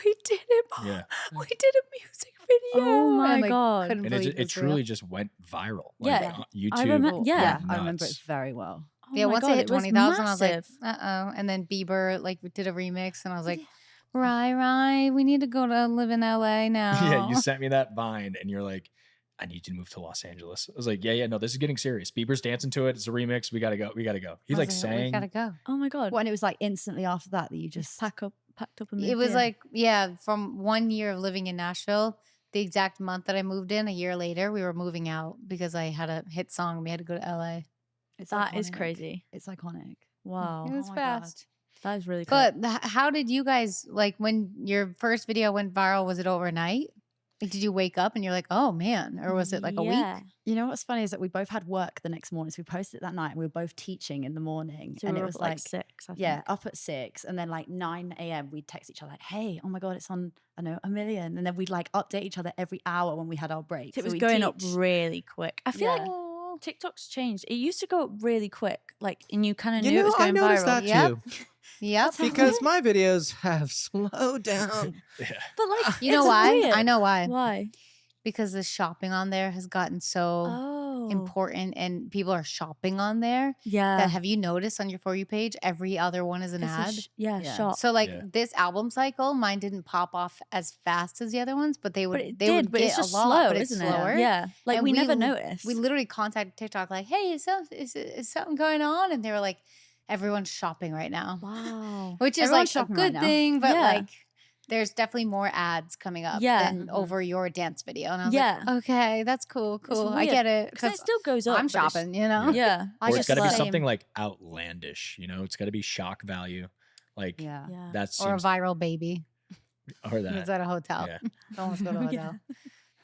S2: we did it, Mom.
S1: Yeah.
S2: We did a music video.
S4: Oh my
S2: and, like,
S4: God.
S2: couldn't
S1: And
S2: believe
S1: it
S2: was real.
S1: truly just went viral.
S4: Yeah.
S1: Like, YouTube.
S4: I remember- yeah.
S1: went
S5: I remember it
S1: nuts.
S5: very well.
S4: Oh
S2: Yeah,
S4: my
S2: once
S4: God,
S2: I hit
S4: it was
S2: 20,000, I was like,
S4: massive.
S2: uh-oh. And then Bieber like did a remix and I was like, Rye, we need to go to live in LA now.
S1: Yeah, you sent me that Vine, and you're like, "I need you to move to Los Angeles." I was like, "Yeah, no, this is getting serious. Bieber's dancing to it. It's a remix. We gotta go. We gotta go." He
S2: I
S1: like
S2: was we
S1: sang.
S2: gotta go.
S4: Oh my God.
S5: When it was like instantly after that you just
S4: packed up and
S2: It
S4: moved
S2: was
S4: in.
S2: like, yeah, from 1 year of living in Nashville, the exact month that I moved in, a year later, we were moving out because I had a hit song and we had to go to LA.
S5: it's
S4: That is
S5: iconic.
S4: crazy.
S5: It's iconic.
S4: Wow.
S2: It was
S5: my God.
S2: fast.
S4: That is really cool.
S2: But how did you guys, like when your first video went viral, was it overnight? Like, did you wake up and you're like, oh man, or was it like a week?
S5: You know what's funny is that we both had work the next morning. So we posted it that night and we were both teaching in the morning.
S4: So
S5: and
S4: we
S5: it
S4: were
S5: was
S4: up at,
S5: like
S4: 6, I think.
S5: yeah, up at 6. And then like 9 a.m. we'd text each other like, hey, oh my God, it's on, I know, 1 million. And then we'd like update each other every hour when we had our breaks.
S4: It was
S5: we'd
S4: going up
S5: teach.
S4: really quick. I feel
S5: Yeah.
S4: like TikTok's changed. It used to go up really quick, like, and you kind of
S6: You
S4: knew it was
S6: know, I
S4: going
S6: noticed
S4: viral.
S6: that
S2: Yep.
S6: too.
S2: Yep.
S6: Because my videos have slowed down.
S1: Yeah.
S4: But like,
S2: You know
S4: it's
S2: why?
S4: weird.
S2: I know why.
S4: Why?
S2: Because the shopping on there has gotten so
S4: Oh,
S2: important and people are shopping on there.
S4: yeah.
S2: That have you noticed on your For You page, every other one is an
S4: It's a
S2: ad?
S4: yeah,
S5: Yeah.
S4: shop.
S2: So like
S1: Yeah.
S2: this album cycle, mine didn't pop off as fast as the other ones, but they would
S4: But it
S2: they
S4: did,
S2: would
S4: but
S2: get
S4: it's just
S2: a lot,
S4: slow,
S2: but it's
S4: isn't
S2: slower.
S4: it? Yeah, like
S2: And
S4: we never
S2: l-
S4: noticed.
S2: We literally contacted TikTok like, hey, is something going on? And they were like, everyone's shopping right now,
S4: wow.
S2: which is
S5: Everyone's
S2: like a
S5: shopping right
S2: good
S5: now.
S2: thing, but
S4: Yeah.
S2: like there's definitely more ads coming up
S4: Yeah.
S2: than over your dance video. And I was
S4: Yeah.
S2: like, okay, that's cool. I
S4: weird,
S2: get it.
S4: Because it still goes up.
S2: I'm
S4: but it's-
S2: shopping, you know?
S4: Yeah.
S2: I
S1: Or it's
S2: just
S1: got to be
S2: love-
S1: something like outlandish. You know, it's got to be shock value. Like
S5: Yeah.
S4: Yeah.
S1: that
S2: Or a
S1: seems,
S2: viral baby.
S1: or
S2: It was
S1: that.
S2: at a hotel.
S1: Yeah.
S2: Don't want to go to a
S4: Yeah.
S2: hotel.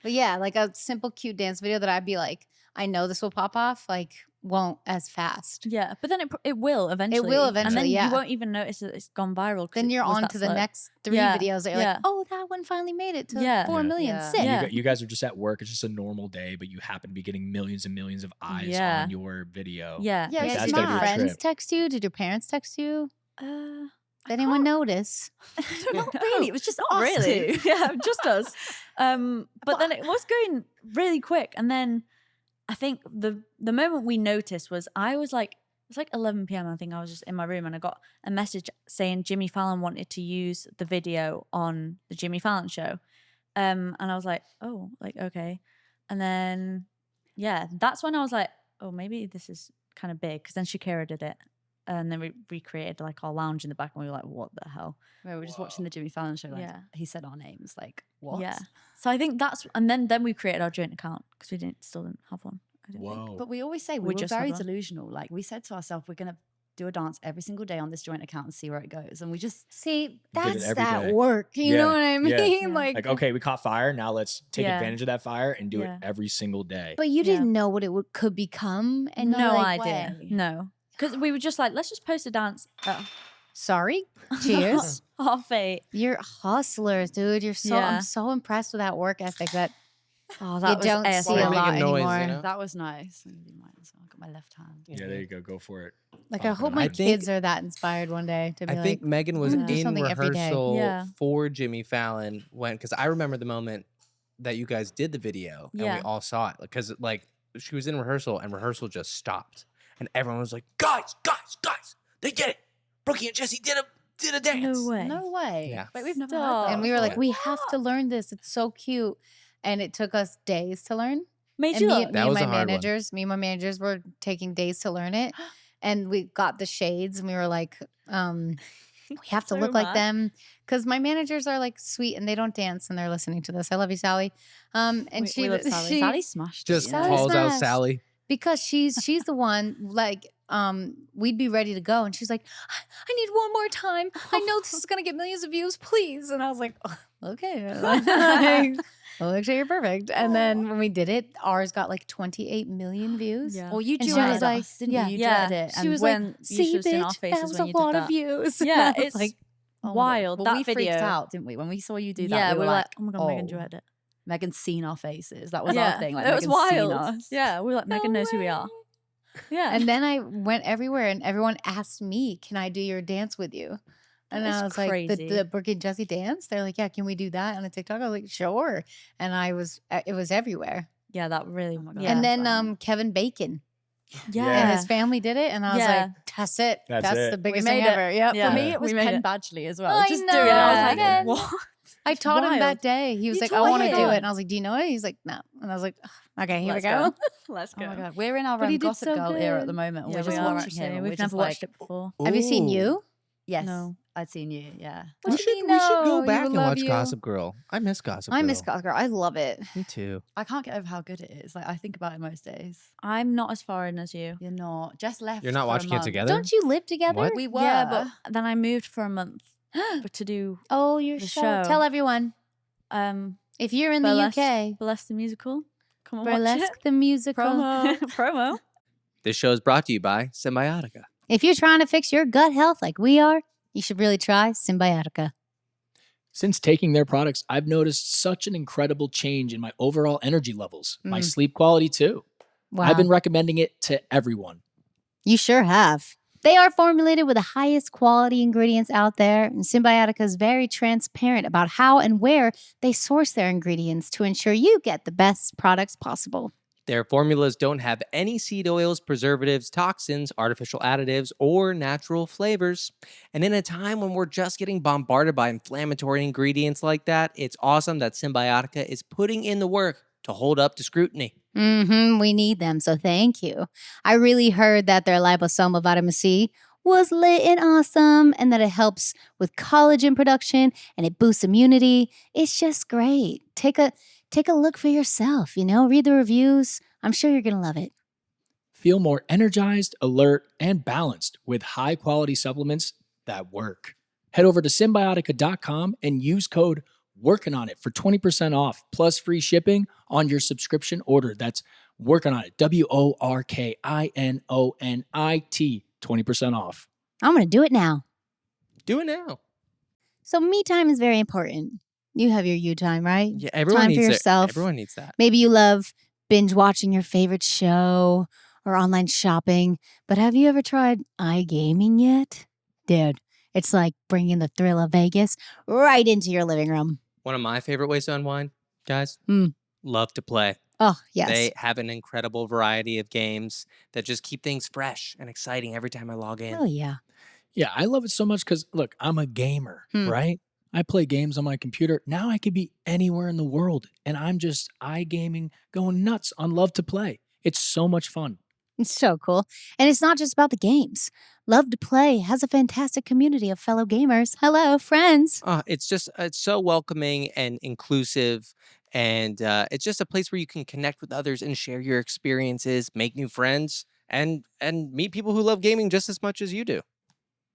S2: But yeah, like a simple, cute dance video that I'd be like, I know this will pop off, like won't as fast.
S4: Yeah, but then it will eventually.
S2: will
S4: and then
S2: eventually, yeah.
S4: you won't even notice that it's gone viral. 'cause
S2: Then
S4: it
S2: you're
S4: was
S2: on
S4: that
S2: to the
S4: slow.
S2: next 3
S4: Yeah,
S2: videos that you're
S4: yeah.
S2: like, oh, that one finally made it to
S4: Yeah.
S2: 4
S1: Yeah.
S2: million.
S5: Yeah.
S2: Sick.
S1: And
S4: Yeah.
S1: you guys are just at work. It's just a normal day, but you happen to be getting millions and millions of eyes
S4: Yeah.
S1: on your video.
S4: Yeah,
S5: Yeah,
S1: Like,
S5: it's
S1: that's
S2: Did
S1: gotta
S2: your
S1: be a
S2: friends
S1: trip.
S2: text you? Did your parents text you?
S4: Uh,
S2: Did anyone notice?
S5: Not really. It was just
S4: Not
S5: us
S4: really.
S5: two.
S4: Yeah, just us. But then it was going really quick, and then I think the moment we noticed was I was like, it was like 11 p.m. I think I was just in my room, and I got a message saying Jimmy Fallon wanted to use the video on the Jimmy Fallon show, and I was like, oh, like okay, and then yeah, that's when I was like, oh, maybe this is kind of big, because then Shakira did it. And then we recreated like our lounge in the back, and we were like, "What the hell?"
S5: We were just watching the Jimmy Fallon show. Like,
S4: Yeah.
S5: he said our names. Like, what?
S4: Yeah. So I think that's, and then we created our joint account because we still didn't have one. I don't think.
S1: Whoa.
S5: But we always say
S4: We
S5: we were
S4: just had
S5: very
S4: one.
S5: delusional. Like, we said to ourselves, we're gonna do a dance every single day on this joint account and see where it goes. And we just
S2: See,
S1: Did it
S2: that's
S1: every
S2: that
S1: day.
S2: work. You know
S1: Yeah,
S2: what I
S1: yeah.
S2: mean?
S4: Yeah.
S2: Like,
S1: Okay, we caught fire. Now let's take
S4: Yeah.
S1: advantage of that fire and do
S4: Yeah.
S1: it every single day.
S2: but you
S4: Yeah.
S2: didn't know what it could become. And
S4: no
S2: you're like,
S4: idea.
S5: way.
S4: No. Because we were just like, let's just post a dance at
S2: sorry. Cheers.
S4: 8:30.
S2: You're hustlers, dude. You're so
S4: Yeah.
S2: I'm so impressed with that work ethic that
S4: Oh,
S2: you
S4: that was
S2: don't see
S4: ASMR.
S2: a lot
S6: Making noise, you
S2: anymore.
S6: know?
S5: that was nice. Let me do mine as well. I got my left hand.
S1: Yeah, there you go. Go for it.
S2: Like I
S1: Oh,
S2: hope
S1: but
S2: my
S6: I think-
S2: kids are that inspired one day to be
S6: I
S2: like,
S6: think Megan was
S2: gonna do
S6: in
S2: something every day.
S6: rehearsal
S4: Yeah.
S6: for Jimmy Fallon when, because I remember the moment that you guys did the video and
S4: Yeah.
S6: we all saw it. Because like she was in rehearsal and rehearsal just stopped and everyone was like, guys, they did it. Brookie and Jessie did a dance.
S4: No way.
S5: No way.
S6: Yeah.
S5: Wait, we've never
S4: Stop.
S5: heard that.
S2: and we were like,
S5: before.
S2: we have to learn this. It's so cute. And it took us days to learn.
S4: Made
S2: And
S4: you
S2: me,
S4: look.
S2: me
S6: That
S2: and
S6: was
S2: my
S6: a hard one.
S2: managers, were taking days to learn it, and we got the shades, and we were like, we have to
S4: So
S2: look like
S4: mad.
S2: them because my managers are like sweet and they don't dance, and they're listening to this. I love you, Sally. And
S4: We love Sally.
S5: Sally smashed it,
S6: Just
S5: you know?
S2: Sally
S6: calls out
S2: smashed.
S6: Sally.
S2: because she's the one, like, we'd be ready to go, and she's like, I need one more time. I know this is gonna get millions of views, please. And I was like, "Oh, okay, like, well, make sure you're perfect." And then when we did it, ours got like 28 million views.
S4: Yeah.
S5: Well, you
S2: And she
S5: duetted
S2: was like,
S5: us, didn't
S2: yeah.
S5: you? You
S4: Yeah.
S5: duetted it.
S2: She
S5: and
S2: was
S4: when
S2: like,
S4: you
S2: "See,
S4: should have seen our
S2: bitch,
S4: faces
S2: that was
S4: when
S2: a
S4: you did
S2: lot of
S4: that.
S2: views."
S4: Yeah,
S2: And I was
S4: it's
S2: like,
S5: oh my
S4: wild.
S5: God.
S4: That
S5: Well, we
S4: video.
S5: freaked out, didn't we? When we saw you do that,
S4: Yeah,
S5: we were like,
S4: oh my god, Megan duetted it.
S5: Megan's seen our faces. That was
S4: Yeah,
S5: our thing. Like,
S4: it was
S5: Megan's seen
S4: wild.
S5: us.
S4: Yeah, we were like, Megan
S2: "No
S4: knows who we are.
S2: way."
S4: Yeah,
S2: And then I went everywhere, and everyone asked me, "Can I do your dance with you?" And
S4: That is
S2: I was like,
S4: crazy.
S2: "The Brookie and Jessie dance?" They're like, "Yeah, can we do that on a TikTok?" I was like, "Sure." And it was everywhere.
S4: yeah, that really.
S5: Oh my God.
S4: Yeah,
S2: And then
S5: fun.
S2: Kevin Bacon and
S4: yeah.
S2: his family did it, and I was
S4: Yeah.
S2: like, "That's it.
S1: That's
S2: That's
S1: it.
S2: the
S1: We
S2: biggest
S4: made
S2: thing
S4: it.
S2: ever." Yep.
S4: Yeah.
S5: For me, it
S4: we
S5: was
S4: made
S5: Penn
S4: it.
S5: Badgley as well.
S2: I
S5: Just
S2: know,
S5: doing it. I was
S4: Yeah.
S5: like,
S2: Pen.
S5: what?
S2: I taught him
S4: wild.
S2: that day. He was
S4: You
S2: like, "I
S4: taught
S2: want to do
S4: him?
S2: it," and I was like, "Do you know it?" He's like, "No," and I was like, "Okay, here
S4: Let's
S2: we go."
S4: Let's
S5: Oh
S4: go.
S5: my God. We're in our
S2: But he did
S5: Gossip
S2: so
S5: Girl era at
S2: good.
S5: the moment. And
S4: Yeah,
S5: we're just
S4: we are
S5: watching
S4: actually.
S5: him. And
S4: We've
S5: we're
S4: never
S5: just
S4: watched
S5: like,
S4: it before.
S2: Have you seen
S6: Ooh.
S2: you?
S5: yes,
S4: No.
S5: I'd seen you. Yeah.
S2: What
S6: We
S2: do
S6: should,
S2: you mean,
S6: we should
S2: no?
S6: go
S2: You
S6: back
S2: would
S6: and
S2: love
S6: watch
S2: you.
S6: Gossip Girl. I miss Gossip Girl.
S2: I miss Gossip Girl. I love it.
S6: Me too.
S5: I can't get over how good it is. Like, I think about it most days.
S4: I'm not as far in as you.
S5: You're not. Jess left.
S6: You're not
S5: for a
S6: watching it
S5: month.
S6: together?
S2: Don't you live together?
S6: What?
S5: We were.
S4: Yeah, but then I moved for a month to do
S2: Oh, your
S4: The
S2: show.
S4: show.
S2: Tell everyone.
S4: um
S2: If you're in
S4: Burlesque,
S2: the UK,
S4: Burlesque the musical. Come on, watch
S2: Burlesque
S4: it.
S2: the musical.
S4: Promo.
S6: This show is brought to you by Symbiotica.
S2: If you're trying to fix your gut health like we are, you should really try Symbiotica.
S1: Since taking their products, I've noticed such an incredible change in my overall energy levels, my
S2: Mm.
S1: sleep quality too.
S2: Wow.
S1: I've been recommending it to everyone.
S2: You sure have. They are formulated with the highest quality ingredients out there, and Symbiotica is very transparent about how and where they source their ingredients to ensure you get the best products possible.
S6: Their formulas don't have any seed oils, preservatives, toxins, artificial additives, or natural flavors. And in a time when we're just getting bombarded by inflammatory ingredients like that, it's awesome that Symbiotica is putting in the work to hold up to scrutiny.
S2: We need them, so thank you. I really heard that their liposomal vitamin C was lit and awesome, and that it helps with collagen production and it boosts immunity. It's just great. Take a look for yourself, read the reviews. I'm sure you're going to love it.
S1: Feel more energized, alert, and balanced with high quality supplements that work. Head over to symbiotica.com and use code Workin on it for 20% off plus free shipping on your subscription order. That's Workin on it. WORKINONIT. 20% off.
S2: I'm going to do it now.
S6: Do it now.
S2: So me time is very important. You have your you time, right?
S6: Yeah, everyone
S2: Time
S6: needs
S2: for
S6: it.
S2: yourself.
S6: Everyone needs that.
S2: Maybe you love binge watching your favorite show or online shopping, but have you ever tried iGaming yet? Dude, it's like bringing the thrill of Vegas right into your living room.
S6: One of my favorite ways to unwind, guys, love to play.
S2: Oh, yes.
S6: They have an incredible variety of games that just keep things fresh and exciting every time I log in.
S2: Oh, yeah.
S1: Yeah, I love it so much because, look, I'm a gamer, right? I play games on my computer. Now I could be anywhere in the world, and I'm just iGaming, going nuts on Love to Play. It's so much fun.
S2: It's so cool. And it's not just about the games. Love to Play has a fantastic community of fellow gamers. Hello, friends.
S6: It's so welcoming and inclusive, and it's just a place where you can connect with others and share your experiences, make new friends, and meet people who love gaming just as much as you do.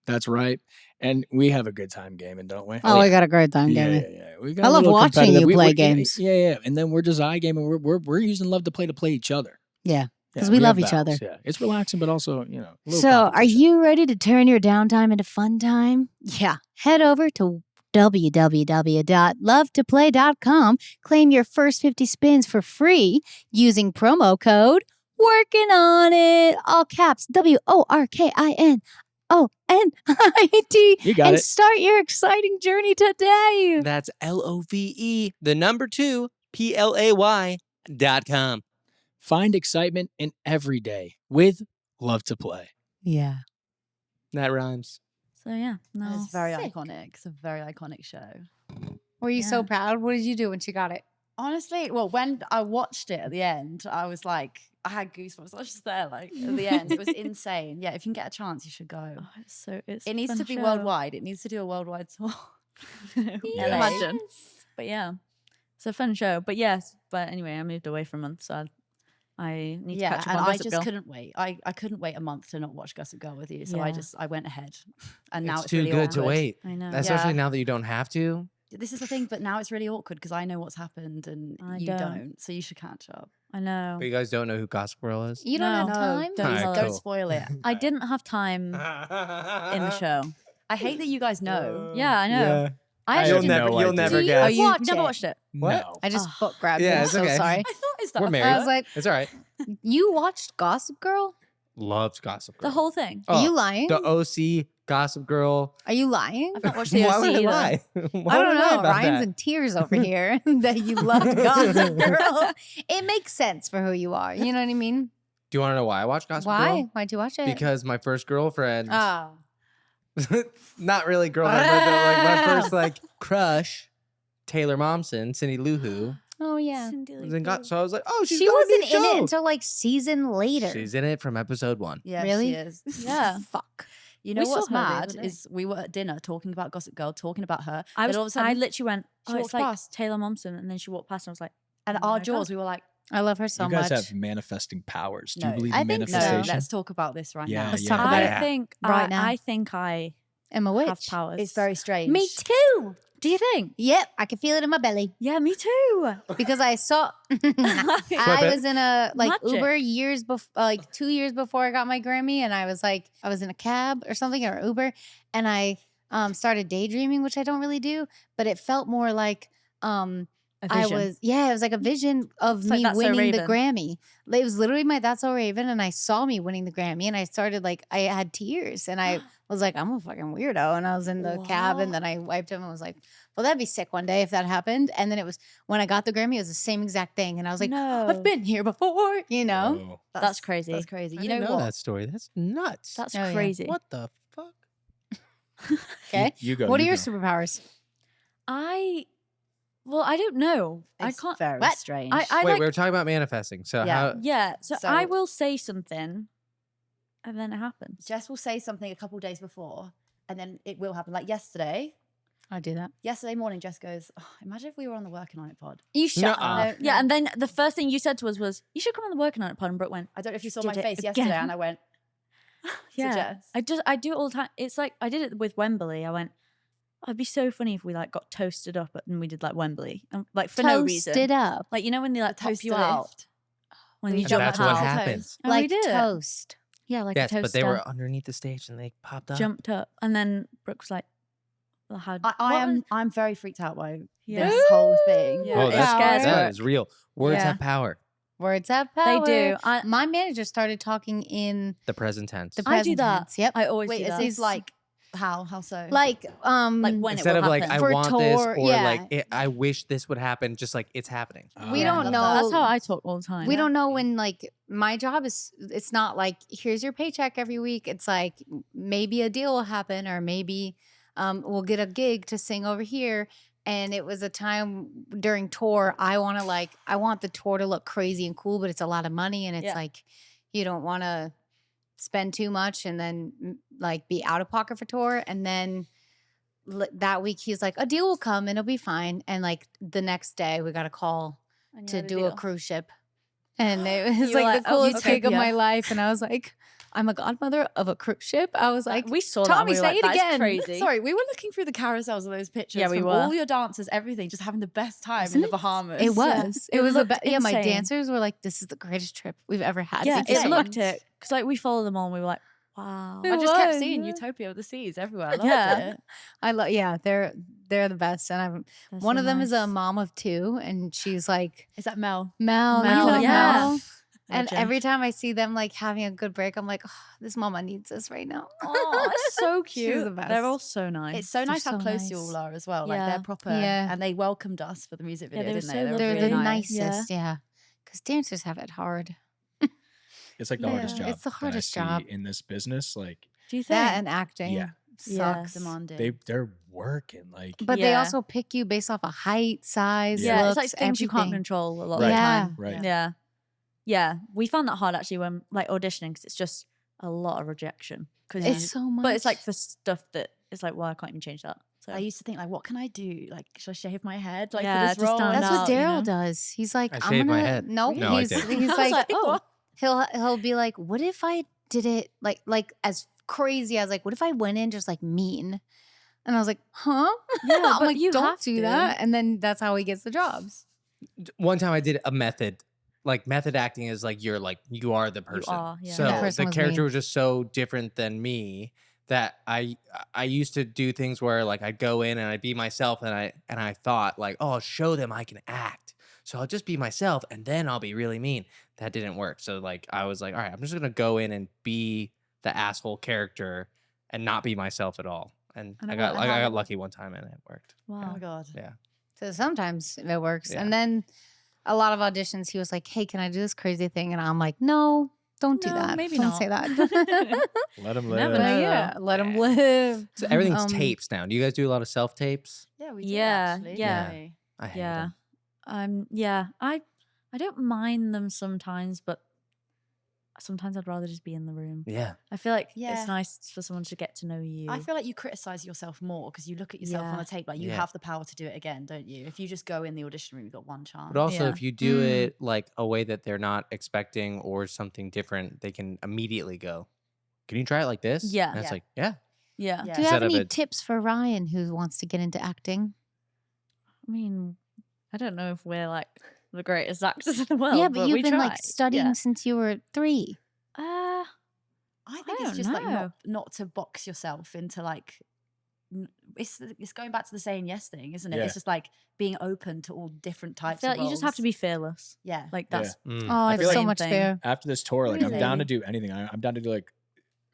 S1: That's right. And we have a good time gaming, don't we?
S2: Oh, we got a great time gaming.
S1: Yeah. We got
S2: I
S1: a
S2: love
S1: little
S2: watching
S1: competitive.
S2: you play
S1: we're-
S2: games.
S1: Yeah. And then we're just iGaming. We're using Love to Play each other.
S2: Yeah, 'cause
S1: Yeah,
S2: we love
S1: have
S2: each other.
S1: balance, Yeah, it's relaxing, but also, a little
S2: So, are
S1: competition.
S2: you ready to turn your downtime into fun time? Yeah. Head over to www.lovetoplay.com. Claim your first 50 spins for free using promo code Workin on it. All caps WORKINONIT.
S1: You got
S2: And
S1: it.
S2: start your exciting journey today.
S6: That's LOVE, the number 2, PLAY.com.
S1: Find excitement in every day with Love to Play.
S2: Yeah.
S6: That rhymes.
S4: So yeah, no.
S5: It's very
S2: Sick.
S5: iconic. It's a very iconic show.
S2: Were you so
S4: Yeah.
S2: proud? What did you do when she got it?
S5: Honestly, well, when I watched it at the end, I was like, I had goosebumps. I was just there, like at the end. It was insane. Yeah, if you can get a chance, you should go.
S4: Oh, it's
S5: It needs
S4: fun
S5: to be
S4: show.
S5: worldwide. It needs to do a worldwide tour.
S1: Yeah.
S4: Imagine. But yeah, it's a fun show. But yes, but anyway, I moved away for a month, so I need to
S5: Yeah,
S4: catch up
S5: and
S4: on
S5: I
S4: Gossip
S5: just
S4: Girl.
S5: couldn't wait. I couldn't wait a month to not watch Gossip Girl with you. So
S4: Yeah.
S5: I went ahead, and now it's
S6: too
S5: really
S6: good to
S5: awkward.
S6: wait.
S4: I know.
S6: Especially
S5: Yeah.
S6: now that you don't have to.
S5: This is the thing, but now it's really awkward because I know what's happened and
S4: I
S5: you
S4: don't.
S5: don't. So you should catch up.
S4: I know.
S6: But you guys don't know who Gossip Girl is?
S2: You don't
S4: No.
S2: have time?
S4: Don't
S5: Please
S6: Alright,
S5: don't
S6: cool.
S5: spoil it.
S4: I didn't have time in the show.
S5: I hate that you guys know.
S4: Yeah, I know.
S1: Yeah.
S4: I
S1: You'll
S4: actually
S1: never-
S4: didn't.
S1: no
S6: you'll
S1: idea.
S6: never
S2: Do you
S6: guess.
S4: Oh, you
S2: watch
S4: never
S2: it?
S4: watched it?
S6: What?
S1: No.
S2: I just
S4: Ugh.
S2: foot grabbed
S6: Yeah,
S2: you. I'm
S6: it's
S2: so
S6: okay.
S2: sorry.
S5: I thought is that
S6: We're
S5: a
S6: married.
S2: I was like,
S6: It's all right.
S2: you watched Gossip Girl?
S6: Loves Gossip Girl.
S4: The whole thing.
S2: Are you
S6: Oh,
S2: lying?
S6: The OC, Gossip Girl.
S2: Are you lying?
S4: I've not watched the
S6: Why
S4: OC
S6: would I
S4: either.
S6: lie? Why
S2: I
S6: would
S2: don't
S6: lie
S2: know.
S6: about
S2: Ryan's
S6: that?
S2: in tears over here that you loved Gossip Girl. It makes sense for who you are. You know what I mean?
S6: Do you want to know why I watch Gossip
S2: Why?
S6: Girl?
S2: Why'd you watch it?
S6: Because my first girlfriend,
S2: Oh.
S6: not really girlfriend, but like my first like crush, Taylor Momsen, Cindy Lou Who,
S2: Oh, yeah.
S6: was in so I was like, oh, she's
S2: She
S6: got a
S2: wasn't
S6: new
S2: in it
S6: show.
S2: until like season later.
S6: She's in it from episode 1.
S5: Yeah,
S2: Really?
S5: she is.
S4: Yeah.
S2: Fuck.
S5: You know
S4: We saw
S5: what's
S4: her the
S5: mad
S4: other day.
S5: is we were at dinner talking about Gossip Girl, talking about her.
S4: I
S5: then
S4: was.
S5: all of a sudden,
S4: I literally went.
S5: she
S4: Oh, it's
S5: walked
S4: like
S5: past.
S4: Taylor Momsen, and then she walked past, and I was like,
S5: and
S4: oh
S5: our
S4: my
S5: jaws,
S4: God.
S5: we were like,
S2: I love her so
S1: You guys
S2: much.
S1: have manifesting powers. Do
S5: No.
S1: you believe
S2: I
S1: in
S2: think so.
S5: no,
S1: manifestation?
S5: let's talk about this right
S1: Yeah,
S5: now.
S2: Let's
S1: yeah.
S2: talk about
S4: I
S2: it
S4: think
S2: right now.
S4: I think I
S2: I'm a witch.
S4: have powers.
S5: It's very strange.
S2: Me too.
S4: Do you think?
S2: Yep, I can feel it in my belly
S4: Yeah, me too.
S2: because I saw.
S6: Flip
S2: I
S6: it.
S2: was in a like
S4: Magic.
S2: Uber years before, like 2 years before I got my Grammy, and I was like, I was in a cab or something or Uber, and I started daydreaming, which I don't really do, but it felt more like I was, yeah, it was like a vision of
S4: It's like
S2: me
S4: That's So
S2: winning the
S4: Raven.
S2: Grammy. Like, it was literally my That's So Raven, and I saw me winning the Grammy, and I started like, I had tears, and I was like, I'm a fucking weirdo. And I was in the cab, and then I wiped him and was like, well, that'd be sick one day if that happened. And then it was, when I got the Grammy, it was the same exact thing. And I was like,
S4: no,
S2: I've been here before, you know?
S1: Oh.
S4: That's crazy.
S5: That's crazy.
S6: I
S5: You
S6: didn't
S5: know
S6: know
S5: what?
S6: that story. That's nuts.
S4: That's
S2: Oh, yeah.
S4: crazy.
S6: What the fuck?
S2: Okay.
S1: You go.
S2: What are
S1: you
S2: your
S1: go.
S2: superpowers?
S4: Well, I don't know. I
S5: It's
S4: can't.
S5: very
S2: What?
S5: strange.
S4: I
S6: Wait,
S4: like.
S6: we were talking about manifesting. So
S5: Yeah.
S6: how?
S4: Yeah, so
S5: So-
S4: I will say something, and then it happens.
S5: Jess will say something a couple days before, and then it will happen. Like yesterday
S2: I do that.
S5: morning, Jess goes, oh, imagine if we were on the Working on It pod.
S2: You shut
S6: Nuh-uh.
S2: up.
S4: Yeah, and then the first thing you said to us was, "You should come on the Working on It pod." And Brooke went,
S5: I don't know if you saw
S4: Did
S5: my
S4: it
S5: face
S4: again.
S5: yesterday, and I went, to
S4: "Yeah."
S5: Jess.
S4: I do it all the time. It's like I did it with Wembley. I went, "Oh, it'd be so funny if we like got toasted up and we did like Wembley, and, like for no reason.
S2: Toasted up.
S4: Like you know when they like pop
S5: toast
S4: you
S5: the
S4: out
S5: lift.
S4: when
S5: We
S4: you
S5: did
S4: jump
S6: That's
S5: that
S6: what
S4: out.
S5: toast.
S6: happens.
S4: And we
S2: Like
S4: did it.
S2: toast.
S4: Yeah, like
S6: Yes,
S4: a
S6: but they
S4: toaster.
S6: were underneath the stage and they popped up.
S4: jumped up, and then Brooke was like, well, how,
S5: I'm very freaked out by
S4: Yeah.
S5: this whole thing.
S4: Yeah,
S6: Oh,
S4: it
S6: that's,
S4: scares
S6: that
S4: Brooke.
S6: is real. Words
S4: Yeah.
S6: have power.
S2: Words have
S4: They
S2: power.
S4: do.
S2: My manager started talking in
S6: The present tense.
S2: the
S4: I do
S2: present
S4: that.
S2: tense. Yep.
S4: I always
S5: Wait,
S4: do
S5: is
S4: that.
S5: this like how so?
S2: like
S4: like when
S6: Instead
S4: it
S6: of
S4: will
S6: like,
S4: happen.
S6: I
S2: For
S6: want this,
S2: tour,
S6: or
S2: yeah.
S6: like, I wish this would happen, just like it's happening.
S2: we
S5: Yeah, I
S2: don't
S5: love
S2: know.
S5: that.
S4: That's how I talk all the time.
S2: We don't know when like my job is. It's not like here's your paycheck every week. It's like maybe a deal will happen, or maybe we'll get a gig to sing over here. And it was a time during tour. I want the tour to look crazy and cool, but it's a lot of money, and it's
S4: Yeah.
S2: like you don't want to spend too much and then like be out of pocket for tour. And then that week he's like, a deal will come and it'll be fine. And like the next day we got a call
S4: And you
S2: to
S4: had a
S2: do a
S4: deal.
S2: cruise ship. And it was
S4: You were
S2: like
S4: like,
S2: the
S4: "Oh,
S2: coolest gig of my
S5: utopia."
S2: life. And I was like, I'm a godmother of a cruise ship. I was like,
S4: we saw that. and
S2: Tommy,
S4: we were
S2: say
S4: like,
S2: it
S4: "That's
S2: again."
S4: Crazy.
S5: Sorry, we were looking through the carousels of those pictures.
S4: Yeah, we
S5: from
S4: were.
S5: all your dancers, everything, just having the best time
S2: Wasn't
S5: in the
S2: it?
S5: Bahamas.
S2: it was.
S4: It
S2: It was the
S4: looked
S2: best. Yeah, my
S4: insane.
S2: dancers were like, this is the greatest trip we've ever had.
S4: Yeah,
S2: because
S4: it looked it because like we followed them all. and we were like, wow.
S2: It
S5: I just kept
S2: was,
S5: seeing
S2: yeah.
S5: Utopia of the Seas everywhere. I loved
S4: Yeah.
S5: it.
S2: I love. Yeah, they're the best. And I'm
S4: That's
S2: one
S4: so
S2: of them is a
S4: nice.
S2: mom of two, and she's like
S5: Is that Mel?
S2: Mel.
S4: Mel,
S2: you know
S4: yeah.
S2: Mel. And
S4: Legend.
S2: every time I see them like having a good break, I'm like, oh, this mama needs this right now.
S4: Oh, it's so
S2: She's
S4: cute.
S2: the best.
S4: They're all so nice.
S5: It's so
S2: They're
S5: nice how
S2: so
S5: close you
S2: nice.
S5: all are as well. Like
S4: Yeah.
S5: they're proper.
S2: Yeah.
S5: And they welcomed us for the music
S4: Yeah,
S5: video,
S4: they were
S5: didn't
S4: so
S5: they? They were
S2: They're
S5: really
S2: the
S5: nice.
S2: nicest, yeah. Because dancers have it hard.
S1: It's like the hardest
S2: Yeah,
S1: job.
S2: it's the
S1: that I
S2: hardest
S1: see
S2: job.
S1: in this business. Like,
S4: Do you think?
S2: That and acting.
S1: yeah,
S2: sucks.
S5: Demanding.
S1: They're working like.
S2: But they
S4: Yeah.
S2: also pick you based off of height, size,
S4: Yeah,
S2: looks,
S4: it's like things you can't
S2: everything.
S4: control a lot of
S1: Right.
S4: the
S2: Yeah.
S4: time.
S1: Right.
S4: Yeah. Yeah. We found that hard actually when like auditioning because it's just a lot of rejection. Because
S2: It's so much.
S4: But it's like for stuff that it's like, well, I can't even change that. So
S5: I used to think like, what can I do? Like, should I shave my head? Like
S4: Yeah,
S5: for this
S4: to
S5: role?
S4: stand
S2: That's what
S4: out, you
S2: Daryl
S4: know?
S2: does. He's like,
S6: I
S2: I'm
S6: shaved
S2: gonna
S6: my head.
S2: Nope.
S6: No, I
S2: he's
S6: didn't.
S2: he's
S5: I was
S2: like,
S5: like, what?
S2: he'll be like, what if I did it like as crazy as like, what if I went in just like mean? And I was like, huh?
S4: Yeah,
S2: I'm
S4: but
S2: like,
S4: you
S2: don't
S4: have
S2: do
S4: to.
S2: that. And then that's how he gets the jobs.
S6: One time I did a method. Like method acting is like you are the person.
S4: are, yeah.
S6: So
S2: That person
S6: the
S2: was
S6: character
S2: mean.
S6: was just so different than me that I used to do things where like I'd go in and I'd be myself and I thought like, oh, I'll show them I can act. So I'll just be myself and then I'll be really mean. That didn't work. So like I was like, all right, I'm just gonna go in and be the asshole character and not be myself at all. And
S4: And
S6: I
S4: it
S6: got
S4: worked.
S6: I got lucky one time and it worked.
S5: Oh
S4: Wow.
S5: my God.
S6: Yeah.
S2: So sometimes it works.
S6: Yeah.
S2: And then a lot of auditions, he was like, hey, can I do this crazy thing? And I'm like, no, don't do
S4: No,
S2: that.
S4: maybe
S2: don't
S4: not.
S2: say that.
S1: Let them
S4: Never
S1: live.
S4: know.
S2: But yeah, let him
S6: Yeah.
S2: live.
S6: So everything's
S2: Um,
S6: tapes now. Do you guys do a lot of self tapes?
S5: Yeah, we did
S4: Yeah,
S5: actually.
S4: yeah.
S5: didn't we?
S6: I hate
S4: Yeah.
S6: them.
S4: Yeah. I don't mind them sometimes, but sometimes I'd rather just be in the room.
S6: Yeah.
S4: I feel like
S5: Yeah.
S4: it's nice for someone to get to know you.
S5: I feel like you criticize yourself more because you look at yourself on
S4: Yeah.
S5: the tape like you
S6: Yeah.
S5: have the power to do it again, don't you? If you just go in the audition room, you've got one chance.
S6: But also,
S4: Yeah.
S6: if you do
S2: Mm.
S6: it like a way that they're not expecting or something different, they can immediately go, "Can you try it like this?"
S4: Yeah.
S6: And it's
S5: Yeah.
S6: like, yeah.
S4: yeah.
S5: Yeah.
S2: Do you have
S6: Instead of
S2: any
S6: it-
S2: tips for Ryan who wants to get into acting?
S4: I mean, I don't know if we're like the greatest actors in the world.
S2: yeah, but you've
S4: we
S2: been
S4: try.
S2: like studying
S4: Yeah.
S2: since you were 3.
S5: I think
S4: I
S5: it's
S4: don't
S5: just like
S4: know.
S5: not to box yourself into like it's going back to the saying yes thing, isn't it?
S1: Yeah.
S5: It's just like being open to all different
S4: I
S5: types
S4: feel
S5: of
S4: like you just have to
S5: roles.
S4: be fearless.
S5: Yeah.
S4: Like
S1: Yeah.
S4: that's
S6: Mm.
S2: Oh, I have
S1: feel
S2: so
S1: like-
S2: much
S4: Same
S2: fear.
S1: After this tour, like I'm down to
S4: Really?
S1: do anything. I'm down to do like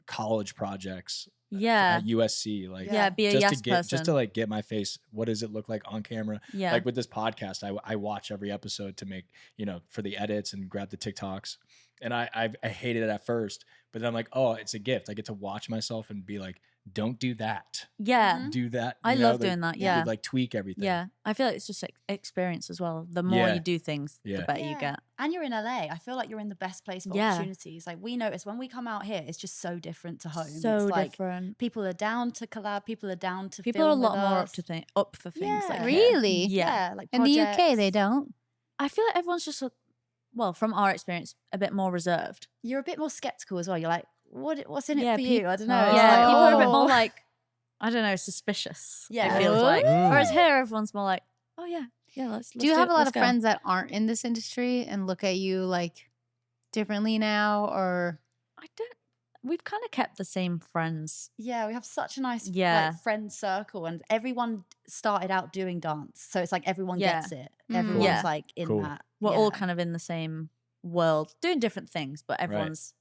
S1: college projects
S4: yeah.
S1: at USC. Like
S4: Yeah, be a
S1: just
S4: yes
S1: to get just to
S4: person.
S1: like get my face. What does it look like on camera?
S4: Yeah.
S1: Like with this podcast, I watch every episode to make, for the edits and grab the TikToks. And I hated it at first, but then I'm like, oh, it's a gift. I get to watch myself and be like, don't do that.
S4: yeah.
S1: Do that.
S4: I
S1: you know,
S4: love doing that,
S1: you
S4: yeah.
S1: could, like tweak everything.
S4: Yeah. I feel like it's just like experience as well. The more
S1: Yeah.
S4: you do things, the
S1: Yeah.
S4: better you get.
S5: And you're in LA. I feel like you're in the best place for
S4: Yeah.
S5: opportunities. Like we notice when we come out here, it's just so different to home.
S4: So
S5: it's like
S4: different.
S5: people are down to collab. People are down to
S4: People are a
S5: film
S4: lot
S5: with
S4: more
S5: us.
S4: up for things.
S5: Yeah.
S4: Like here.
S2: Really?
S4: Yeah.
S5: like
S2: In the UK, they
S5: projects.
S2: don't.
S4: I feel like everyone's just, well, from our experience, a bit more reserved.
S5: You're a bit more skeptical as well. You're like, what's in it
S4: Yeah,
S5: for you? I don't know.
S2: Oh.
S5: It's
S4: Yeah,
S5: like,
S4: people are a bit
S5: oh.
S4: more like, I don't know, suspicious.
S5: Yeah.
S4: It feels like.
S6: Mm.
S4: Whereas here, everyone's more like, oh yeah, let's
S2: Do you have a lot
S4: let's
S2: of
S4: go.
S2: friends that aren't in this industry and look at you like differently now? Or
S4: I don't. We've kind of kept the same friends.
S5: Yeah, we have such a nice
S4: Yeah.
S5: friend circle, and everyone started out doing dance, so it's like everyone
S4: Yeah.
S5: gets it.
S2: Mm.
S5: Everyone's
S4: Yeah.
S5: like in
S1: Cool.
S5: that.
S4: We're all
S5: Yeah.
S4: kind of in the same world, doing different things, but everyone's,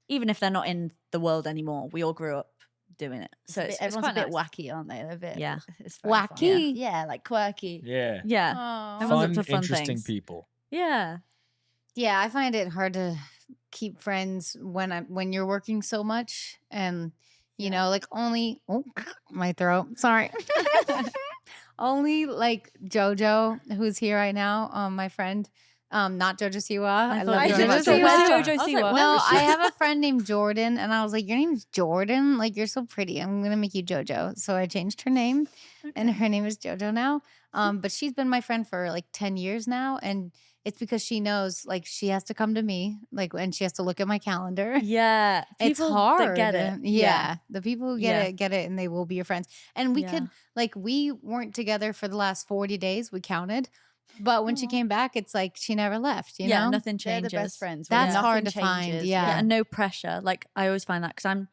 S4: even if they're not in the world anymore, we all grew up doing it. So it's
S5: everyone's a
S4: quite
S5: bit
S4: nice.
S5: wacky, aren't they? They're a bit
S4: Yeah.
S5: It's very fun.
S2: Wacky?
S5: Yeah, like quirky.
S1: Yeah.
S4: Yeah,
S2: oh.
S4: Everyone's
S1: Fun,
S4: up to fun
S1: interesting
S4: things.
S1: people.
S4: yeah,
S2: Yeah, I find it hard to keep friends when you're working so much, and you know, like only my throat. Sorry. Only like JoJo, who's here right now, my friend. Not JoJo Siwa. I
S4: thought
S2: love
S4: you
S5: were
S2: JoJo
S5: about to
S2: Siwa.
S5: say, where's
S4: I
S5: JoJo
S4: was like,
S5: Siwa?
S4: where
S2: No,
S4: was she?
S2: I have a friend named Jordan, and I was like, "Your name's Jordan? Like, you're so pretty. I'm gonna make you JoJo." So I changed her name, and her name is JoJo now. But she's been my friend for like 10 years now, and it's because she knows like she has to come to me, like, and she has to look at my calendar.
S4: yeah.
S2: It's
S4: People
S2: hard.
S4: that get it.
S2: Yeah. The people who
S4: Yeah.
S2: get it, and they will be your friends. And we
S4: Yeah.
S2: could like we weren't together for the last 40 days. We counted. But when she
S5: Aw.
S2: came back, it's like she never left, you
S4: Yeah,
S2: know?
S4: nothing
S5: They're
S4: changes.
S5: the best friends. when
S2: That's
S5: nothing
S2: hard to find,
S5: changes.
S2: yeah.
S4: and no pressure. Like I always find that because I'm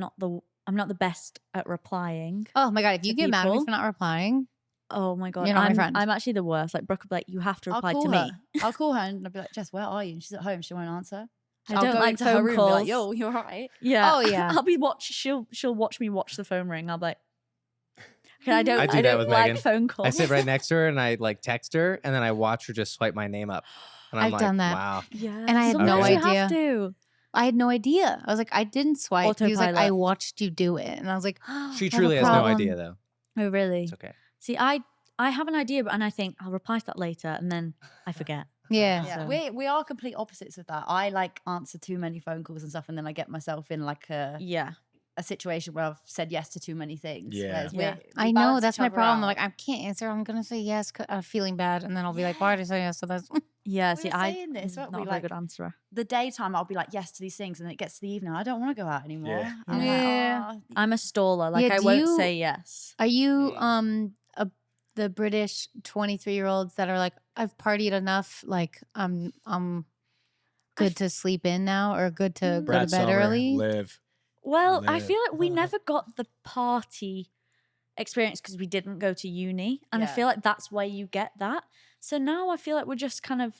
S4: not the best at replying.
S2: Oh my god, if you
S4: to
S2: get mad at me
S4: people.
S2: for not replying,
S4: Oh my god,
S2: You're not my
S4: I'm,
S2: friend.
S4: I'm actually the worst. Like Brooke will be like, you have to
S5: I'll
S4: reply
S5: call
S4: to
S5: her.
S4: me.
S5: I'll call her and I'll be like, Jess, where are you? And she's at home. She won't answer.
S4: I
S5: I'll
S4: don't
S5: go
S4: like
S5: into her
S4: phone
S5: room and be like,
S4: calls.
S5: yo, you're right.
S4: Yeah.
S2: Oh, yeah.
S4: I'll be she'll watch me watch the phone ring. I'll be like, okay, I don't
S6: I do that
S4: don't
S6: with
S4: like
S6: Megan.
S4: phone calls.
S6: I sit right next to her and I like text her and then I watch her just swipe my name up. And I'm
S2: I've
S6: like,
S2: done that.
S6: wow.
S4: Yeah.
S2: And I had
S6: no
S4: Sometimes you
S2: idea.
S4: have to.
S2: I had no idea. I was like, I didn't swipe. He was like, I
S4: Autopilot.
S2: watched you do it. And I was like,
S6: She
S2: I have a
S6: truly has no
S2: problem.
S6: idea though.
S4: Oh, really?
S6: It's okay.
S4: See, I have an idea, and I think I'll reply to that later, and then I forget.
S2: Yeah.
S5: Yeah,
S4: So-
S5: we are complete opposites of that. I like answer too many phone calls and stuff, and then I get myself in like
S4: Yeah.
S5: a situation where I've said yes to too many things.
S1: Yeah.
S5: whereas
S4: Yeah.
S5: we
S2: I know.
S5: balance
S2: That's
S5: each
S2: my
S5: other
S2: problem.
S5: out.
S2: Like, I can't answer. I'm going to say yes, feeling bad. And then I'll be like, why did I say yes? So that's.
S4: Yeah.
S5: We
S4: See,
S5: were
S4: I
S5: saying this,
S4: not
S5: weren't we?
S4: a very
S5: Like,
S4: good answerer.
S5: the daytime I'll be like yes to these things, and then it gets to the evening, I don't want to go out anymore.
S1: Yeah.
S5: I'm like,
S2: Yeah.
S5: "Oh,
S4: I'm a staller. Like
S2: Yeah,
S4: I
S2: do
S4: won't
S2: you-
S4: say yes.
S2: Are you the British 23-year-olds that are like, I've partied enough, like I'm good to sleep in now, or good to go
S1: Brad
S2: to bed
S1: Summer,
S2: early?
S1: Live.
S4: Well, I
S1: Live.
S4: feel like we never got the party experience because we didn't go to uni, and I
S5: Yeah.
S4: feel like that's where you get that. So now I feel like we're just kind of.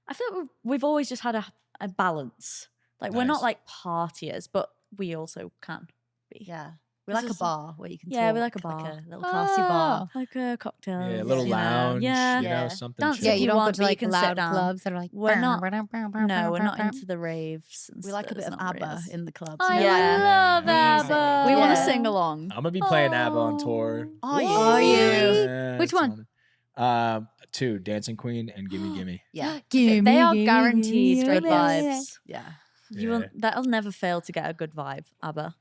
S4: I feel like we've always just had a balance. Like we're not
S1: Nice.
S4: like partiers, but we also can be.
S5: yeah. We
S4: This
S5: like a
S4: is-
S5: bar where you can
S4: Yeah, we
S5: talk,
S4: like a bar.
S5: a little classy bar.
S4: Like a cocktail.
S1: Yeah, a little lounge.
S4: Yeah.
S1: You know,
S5: Yeah.
S1: something.
S4: Dance
S1: chill.
S2: Yeah,
S4: if
S2: you
S4: you
S2: don't go
S4: want,
S2: to
S4: but you
S2: like
S4: can sit
S2: loud
S4: down.
S2: clubs that are like.
S4: We're not- No, we're not into the raves. And
S5: We like a
S4: stuff.
S5: bit
S4: It's
S5: of
S4: not really
S5: ABBA
S4: us.
S5: in the clubs.
S2: I
S5: you know?
S4: Yeah.
S2: love
S5: Music.
S2: ABBA.
S4: We want to
S5: Yeah.
S4: sing along.
S1: I'm gonna be playing ABBA on tour.
S5: Are you?
S2: Are you?
S1: Yeah,
S2: Which
S1: it's
S2: one?
S1: on- Two, Dancing Queen and Gimme Gimme.
S5: Yeah.
S4: They are guaranteed good vibes.
S5: Yeah.
S4: You will,
S1: Yeah.
S4: that'll never fail to get a good vibe, ABBA.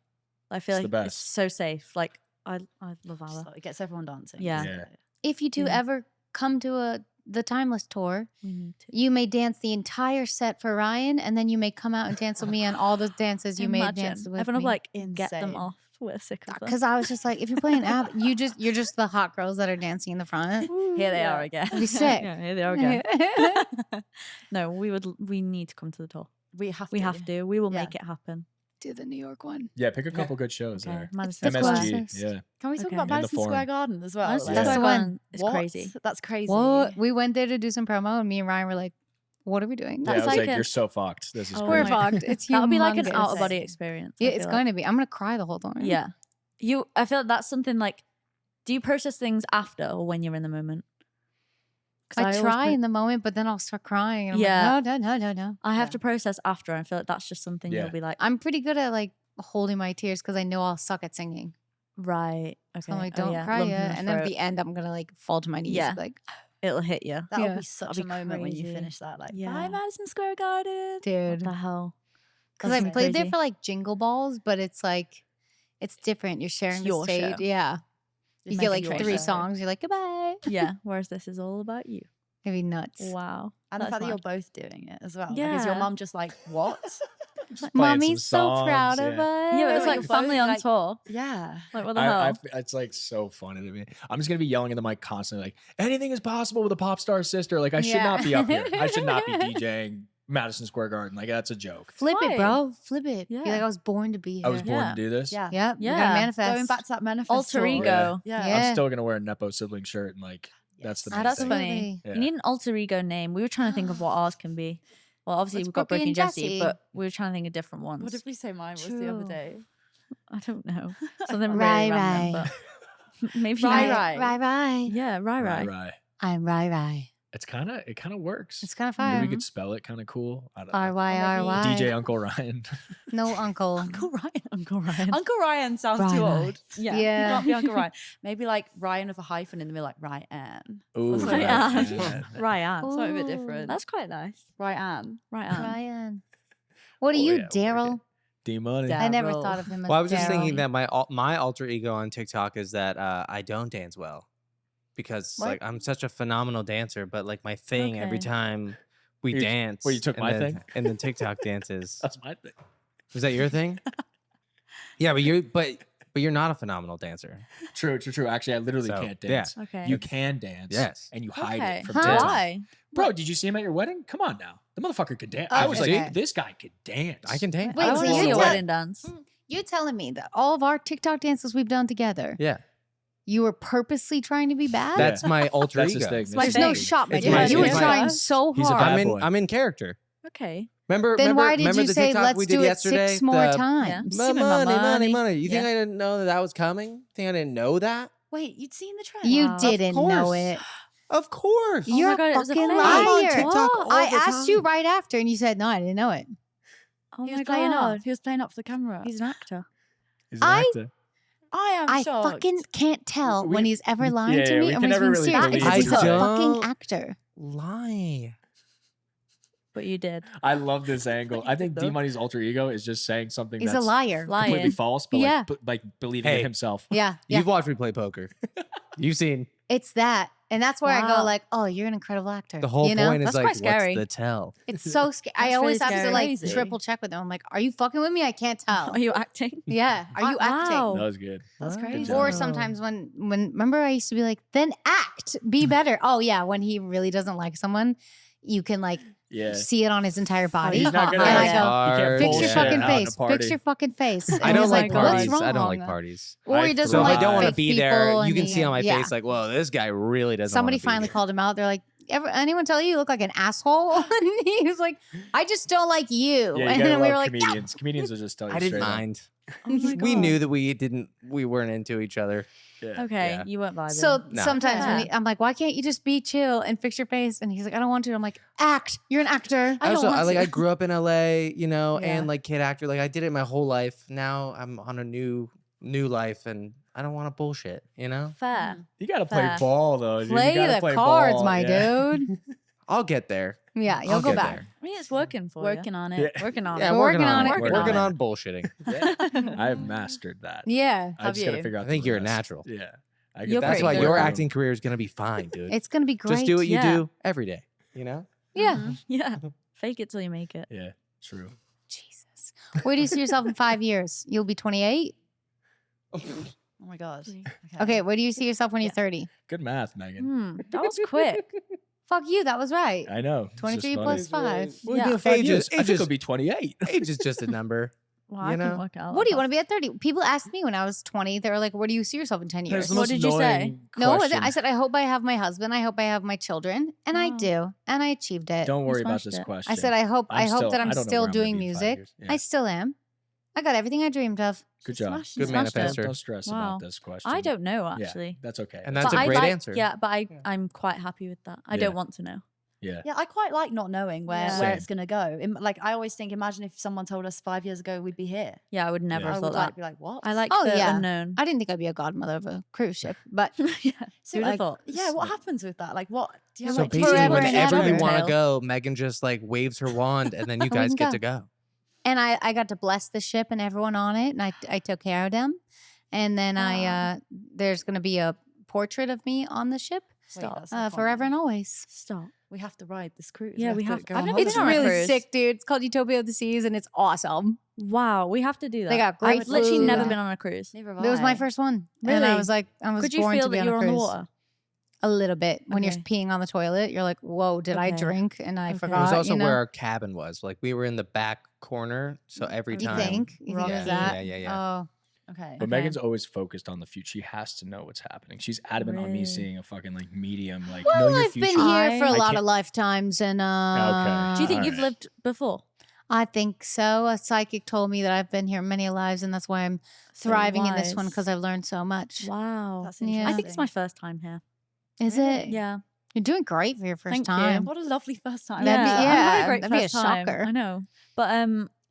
S4: I feel
S1: It's
S4: like
S1: the
S4: it's
S1: best.
S4: so safe. Like I love ABBA.
S5: So it gets everyone dancing.
S4: Yeah.
S1: Yeah.
S2: If you two
S4: Yeah.
S2: ever come to the Timeless tour,
S4: We need to.
S2: you may dance the entire set for Ryan, and then you may come out and dance with me on all the dances you may have
S4: Imagine.
S2: danced with
S4: Everyone
S2: me.
S4: will like get them
S5: Insane.
S4: off. We're sick of them.
S2: Because I was just like, if you're playing ABBA, you're just the hot girls that are dancing in the front.
S5: Here they are again.
S2: It'd be sick.
S4: Yeah, here they are again. No, we need to come to the tour.
S5: We have to.
S4: We have to. We will
S5: Yeah.
S4: make it happen.
S2: Do the New York one.
S1: Yeah, pick a couple good shows
S4: Okay.
S1: there.
S4: Madison
S2: the
S4: Square.
S1: MSG.
S2: closest.
S1: Yeah.
S5: Can we talk
S4: Okay.
S5: about
S4: And
S1: the
S5: Madison Square
S1: Forum.
S5: Garden as well?
S4: Madison
S1: Yeah.
S2: That's
S4: Square
S2: the one.
S4: Garden is
S5: What?
S4: crazy.
S5: That's crazy.
S2: What? We went there to do some promo, and me and Ryan were like, "What are we doing?"
S1: Yeah, I
S4: That's
S1: was
S4: like
S1: like,
S4: a-
S1: you're so fucked. This is
S4: Oh
S2: We're
S1: crazy.
S4: my-
S2: fucked. It's
S4: That would be like an
S2: humongous.
S4: out of body experience. I
S2: Yeah, it's
S4: feel
S2: going
S4: like.
S2: to be. I'm gonna cry the whole time.
S4: Yeah. I feel like that's something like, do you process things after or when you're in the moment? 'Cause
S2: I
S4: always
S2: try
S4: pro-
S2: in the moment, but then I'll start crying. And I'm
S4: Yeah.
S2: like, no.
S4: I have
S5: Yeah.
S4: to process after. I feel like that's just something
S1: Yeah.
S4: you'll be like,
S2: I'm pretty good at like holding my tears because I know I'll suck at singing.
S4: right. Okay.
S2: So I'm like,
S4: oh,
S2: don't
S4: yeah,
S2: cry
S4: lump in
S2: yet.
S4: the
S2: And then at
S4: throat.
S2: the end, I'm gonna like fall to my knees.
S4: Yeah.
S2: Like,
S4: It'll hit you.
S5: That'll
S2: Yeah.
S5: be such
S4: That'll
S5: a
S4: be
S5: moment when you
S4: crazy.
S5: finish that. Like,
S4: Yeah.
S5: bye, Madison Square Garden.
S4: What
S2: dude.
S4: the hell?
S2: Because
S4: That's
S2: I played there
S4: crazy.
S2: for like Jingle Balls, but it's like, it's different. You're sharing the
S4: your
S2: stage.
S4: show.
S2: Yeah.
S5: It's
S2: You get like
S5: your
S2: 3
S5: show.
S2: songs. You're like, goodbye.
S4: Yeah. Whereas this is all about you.
S2: It'd be nuts.
S4: Wow.
S5: And the
S4: That's
S5: fact that you're
S4: mad.
S5: both doing it as well. Like, is your
S4: Yeah.
S5: mum just like, what?
S1: Playing
S2: Mommy's so
S1: some
S2: proud
S1: songs,
S2: of
S1: yeah.
S2: us.
S4: Yeah, but it's
S5: but
S4: like
S5: you're
S4: family
S5: both,
S4: on
S5: like-
S4: tour.
S5: Yeah.
S4: Like, what the hell?
S1: It's like so funny to me. I'm just gonna be yelling in the mic constantly, like anything is possible with a pop star sister. Like I should
S2: Yeah.
S1: not be up here. I should not be DJing Madison Square Garden. Like that's a joke.
S2: Flip
S4: Why?
S2: it, bro. Flip it. Be
S4: Yeah.
S2: like, I was born to be here.
S1: I was born
S4: Yeah.
S1: to do this.
S5: Yeah.
S2: Yep. You
S4: Yeah.
S2: gotta manifest.
S5: Going back to that manifest.
S4: Alter
S5: tour.
S4: ego.
S5: Yeah.
S2: Yeah.
S1: I'm still gonna wear a Nepo sibling shirt and like that's the
S5: Yes.
S1: main
S4: That's
S1: thing.
S4: funny.
S1: Yeah.
S4: You need an alter ego name. We were trying to think of what ours can be. Well, obviously
S2: What's
S4: we've got
S2: Brookie
S4: Brookie
S2: and
S4: and Jessie,
S2: Jessie?
S4: but we were trying to think of different ones.
S5: What did we say mine was the other
S2: True.
S5: day?
S4: I don't know. Something really
S2: Rai
S4: random,
S2: Rai.
S4: but maybe
S5: Rai
S4: not.
S5: Rai.
S2: Rai Rai.
S4: Yeah, Rai Rai.
S1: Right.
S2: I'm Rai Rai.
S1: It kind of works.
S2: It's kind of
S1: Maybe
S2: fun.
S1: we could spell it kind of cool. I don't
S2: R
S1: know.
S2: Y R Y.
S1: DJ Uncle Ryan.
S2: No uncle.
S5: Uncle Ryan.
S4: Uncle Ryan.
S5: Uncle Ryan sounds
S2: Rai
S5: too
S2: Rai.
S5: old.
S4: Yeah.
S5: You
S2: Yeah.
S5: can't be Uncle Ryan. Maybe like Ryan with a hyphen in the middle, like Ryan.
S1: Ooh,
S5: Ryan.
S1: Ryan.
S4: Ryan.
S5: Something a bit
S2: Ooh.
S5: different.
S4: That's quite nice.
S5: Ryan.
S4: Ryan.
S2: Ryan. What are
S1: Oh,
S2: you,
S1: yeah,
S2: Daryl?
S1: D Money.
S5: Yeah.
S2: I never
S5: Daryl.
S2: thought of him as
S6: Well, I was just
S2: Daryl.
S6: thinking that my alter ego on TikTok is that I don't dance well because
S2: What?
S6: like I'm such a phenomenal dancer, but like my thing every
S4: Okay.
S6: time we
S1: You-
S6: dance.
S1: well, you took
S6: and
S1: my
S6: then-
S1: thing?
S6: and then TikTok dances.
S1: That's my thing.
S6: Was that your thing? Yeah, but you're not a phenomenal dancer.
S1: True. Actually, I literally
S6: So,
S1: can't
S6: yeah.
S1: dance.
S4: Okay.
S1: You can dance.
S6: Yes.
S1: And you hide
S4: Okay.
S1: it from
S2: Huh?
S1: TikTok.
S4: Why?
S1: Bro, did you see him at your wedding? Come on now. The motherfucker could dance. I was
S2: Okay.
S1: like, this guy could dance.
S6: I can dance.
S2: Wait,
S4: I
S2: so
S4: want to
S2: you
S4: see a
S2: tell-
S4: wedding dance.
S2: You're telling me that all of our TikTok dances we've done together,
S6: Yeah,
S2: you were purposely trying to be bad?
S6: that's my alter
S1: That's
S6: ego.
S1: his thing.
S4: It's my
S2: There's
S4: thing.
S2: no shot, my
S6: It's
S2: dude.
S6: my-
S2: You were
S6: it's my-
S2: trying so
S1: He's a
S2: hard.
S1: bad boy.
S6: I'm in character.
S4: Okay.
S6: Remember?
S2: Then why did
S6: remember
S2: you
S6: the
S2: say
S6: TikTok
S2: let's
S6: we did
S2: do it
S6: yesterday?
S2: 6 more
S6: The
S2: times?
S4: Give me my money.
S6: money. You think
S4: Yeah.
S6: I didn't know that was coming? Think I didn't know that?
S5: Wait, you'd seen the trend?
S2: You
S4: Wow. Of
S2: didn't know
S6: course.
S2: it.
S6: Of course.
S2: You're
S4: my God, it was a
S2: fucking
S4: fake.
S6: I'm on
S2: liar.
S6: TikTok all
S2: I
S6: the
S2: asked you
S6: time.
S2: right after, and you said no. I didn't know it.
S4: Oh
S5: He
S4: my
S5: was playing up.
S4: god,
S5: He was playing up for the camera.
S4: he's an actor.
S1: He's an
S2: I-
S1: actor.
S5: I am
S2: I
S5: shocked.
S2: fucking can't tell
S1: We-
S2: when he's ever lying
S1: yeah,
S2: to
S1: yeah,
S2: me
S1: we
S2: or
S1: can
S2: when he's
S1: never
S2: being
S1: really
S2: serious.
S1: believe
S2: It's 'cause he's a
S6: each other.
S2: fucking actor.
S6: Lie.
S4: But you did.
S1: I love this angle. I think
S5: though.
S1: D Money's alter ego is just saying something
S2: He's a
S1: that's
S2: liar.
S1: completely
S4: Lying.
S1: false, but
S2: Yeah.
S1: like believing
S6: Hey.
S1: in himself.
S2: Yeah, yeah.
S6: You've watched me play poker. You've seen.
S2: It's that. And that's where I go
S4: Wow.
S2: like, oh, you're an incredible actor.
S6: The whole
S2: you know?
S6: point is
S4: That's
S6: like,
S4: quite scary.
S6: what's the tell?
S2: It's so scary. I
S4: That's
S2: always
S4: really
S2: have to
S4: scary.
S2: like
S5: Crazy.
S2: triple check with them. I'm like, are you fucking with me? I can't tell.
S4: Are you acting?
S2: Yeah. Are you acting?
S4: Wow.
S1: That was good.
S5: That's
S6: Wow.
S5: crazy.
S2: Or sometimes when remember I used to be like, then act, be better. Oh yeah, when he really doesn't like someone, you can like
S1: Yeah.
S2: see it on his entire body.
S1: He's not gonna
S2: and I
S1: like,
S2: go,
S1: you can't
S2: fix your
S1: bullshit
S2: fucking
S1: out in a
S2: face.
S1: party.
S2: Fix your fucking face.
S6: I
S2: And
S6: don't
S2: he's
S6: like
S2: what's
S6: parties.
S2: wrong?
S6: I don't like parties.
S2: Or he
S1: I
S2: doesn't
S6: So if
S2: like
S6: I don't want to
S2: fake
S6: be there,
S2: people
S6: you
S2: and
S6: can
S2: he-
S6: see on my
S2: yeah.
S6: face like, whoa, this guy really doesn't.
S2: Somebody
S6: wanna be
S2: finally
S6: here.
S2: called him out. They're like, anyone tell you look like an asshole? And he was like, I just don't like you.
S1: Yeah, you
S2: and
S1: gotta
S2: then we
S1: love
S2: were like,
S1: comedians. Comedians will just tell you
S6: I didn't
S1: straight up.
S6: mind.
S4: Oh my
S6: We
S4: God.
S6: knew that we weren't into each other.
S1: Yeah.
S4: Okay,
S6: Yeah.
S4: you weren't vibing.
S2: so
S6: No.
S2: sometimes when
S4: Yeah.
S2: I'm like, why can't you just be chill and fix your face? And he's like, I don't want to. I'm like, act. You're an actor.
S5: I don't want
S6: I
S5: to.
S6: grew up in LA, you know,
S5: Yeah.
S6: and like kid actor. Like I did it my whole life. Now I'm on a new life, and I don't want to bullshit. You know,
S4: fair.
S1: You gotta play
S4: Fair.
S1: ball though. Dude. You
S2: Play
S1: gotta
S2: the
S1: play
S2: cards,
S1: ball.
S2: my
S1: Yeah.
S2: dude.
S6: I'll get there.
S2: Yeah, you'll
S6: I'll
S2: go
S6: get
S2: back.
S6: there.
S4: I mean, it's working for
S5: Working on it.
S1: Yeah.
S4: Working on
S6: Yeah,
S4: it.
S6: I'm
S2: We're
S6: working
S2: working
S6: on
S2: on
S6: it.
S2: it.
S6: Working
S1: Working
S6: on
S1: on
S6: bullshitting.
S1: I have mastered that.
S2: Yeah,
S1: I just gotta figure out.
S6: I think
S1: the
S6: you're
S1: rest.
S6: natural.
S1: Yeah. I
S4: You're
S1: get
S6: That's
S4: pretty
S6: why
S4: good
S6: your
S4: at it.
S6: acting career is gonna be fine, dude.
S2: it's gonna be great.
S6: Just do what you
S4: Yeah.
S6: do every day. You know.
S2: Yeah.
S4: Mhm. Yeah. Fake it till you make it.
S1: Yeah. True.
S2: Jesus. Where do you see yourself in 5 years? You'll be 28.
S5: Oh my god.
S2: Okay. Where do you see yourself when you're 30?
S1: Good math, Megan.
S4: That was quick.
S2: Fuck you. That was right.
S1: I know. It's just
S2: 23
S1: funny.
S2: plus 5.
S1: Well,
S4: Yeah.
S1: yeah. 5
S6: Age
S1: years.
S6: is-
S1: I
S6: age
S1: think
S6: is-
S1: it'll be 28.
S6: Age is just a number.
S4: Well,
S6: You
S4: I can
S6: know?
S4: work out.
S2: What do you want to be at 30? People asked me when I was 20. They were like, where do you see yourself in 10
S1: That's
S2: years?
S1: the
S4: What
S1: most
S4: did you say?
S1: annoying
S2: No,
S1: question.
S2: I said, I hope I have my husband. I hope I have my children. And I
S4: Wow.
S2: do. And I achieved it.
S1: Don't worry about
S4: smashed
S1: this
S4: it.
S1: question.
S2: I said, I hope
S1: I'm still-
S2: that I'm
S1: I don't know
S2: still
S1: where I'm gonna
S2: doing
S1: be in 5
S2: music.
S1: years. Yeah.
S2: I still am. I got everything I dreamed of.
S1: Good job.
S4: Smashed
S6: Good
S4: it. Smashed it.
S6: manifester.
S1: Don't stress
S4: Wow.
S1: about this question.
S4: I don't know
S1: Yeah,
S4: actually.
S1: that's okay.
S6: And that's
S4: But
S6: a
S4: I
S6: great
S4: like,
S6: answer.
S4: Yeah, but I'm quite happy with that. I
S1: Yeah.
S4: don't want to know.
S1: yeah.
S5: Yeah, I quite like not knowing where
S4: Yeah.
S5: it's gonna go. Like I always think, imagine if someone told us 5 years ago we'd be here.
S4: Yeah, I would never
S1: Yeah.
S5: I
S4: have
S5: would
S4: thought
S5: like
S4: that.
S5: be like, what?
S4: I like
S2: Oh,
S4: the
S2: yeah.
S4: unknown.
S2: I didn't think I'd be a godmother of a cruise ship, but
S4: yeah.
S5: So,
S4: Who'd have
S5: like,
S4: thought?
S5: yeah, what happens with that? Like, what? Do you have
S6: So
S5: like
S6: basically,
S2: forever and
S6: whenever
S2: ever.
S6: you want to
S4: Tail.
S6: go, Megan just like waves her wand, and then you
S2: We
S6: guys
S2: can
S6: get
S2: go.
S6: to go.
S2: and I got to bless the ship and everyone on it, and I took care of them. And then there's gonna be a portrait of me on the ship
S5: Stop.
S2: forever and always.
S4: Stop.
S5: We have to ride this cruise.
S4: Yeah, we
S5: to
S4: have-
S5: go
S4: I've
S5: on
S4: never
S5: holiday.
S2: It's
S4: been on a
S2: really
S4: cruise.
S2: sick, dude. It's called Utopia of the Seas, and it's awesome.
S4: Wow, we have to do that.
S2: They got
S4: I've
S2: great
S4: literally
S2: food.
S4: never been on a cruise.
S5: Neither have
S2: That was my
S5: I.
S2: first one, and I
S4: Really?
S2: was like, I was
S4: Could you
S2: born
S4: feel
S2: to be
S4: that
S2: on
S4: you
S2: a
S4: were on the
S2: cruise.
S4: water?
S2: A little bit when you're
S4: Okay.
S2: peeing on the toilet, you're like, "Whoa, did I
S4: Okay.
S2: drink?" And I
S4: Okay.
S6: It
S2: forgot.
S6: was also
S2: you know?
S6: where our cabin was. Like we were in the back corner, so every
S2: you
S6: time.
S2: think you think
S5: Rocky.
S2: it was that?
S6: Yeah, yeah, yeah.
S2: Oh,
S5: Okay.
S1: But
S4: Okay.
S1: Megan's always focused on the future. She has to know what's happening. She's adamant on me
S4: Really?
S1: seeing a fucking like medium, like
S2: well,
S1: know your
S2: I've
S1: future.
S2: been here for a
S1: I
S2: lot
S1: can't-
S2: of lifetimes, and
S4: Do you think you've
S1: Alright.
S4: lived before?
S2: I think so. A psychic told me that I've been here many lives, and that's why I'm
S4: So
S2: thriving in this one
S4: wise.
S2: because I've learned so much.
S4: Wow.
S5: That's
S2: Yeah.
S5: interesting.
S4: I think it's my first time here.
S2: Is
S5: Really?
S2: it?
S4: Yeah.
S2: You're doing great for your first
S4: Thank you.
S2: time.
S5: What a lovely first time.
S2: That'd be-
S4: I
S2: yeah,
S4: had a great
S2: that'd be a
S4: first time.
S2: shocker.
S4: I know. But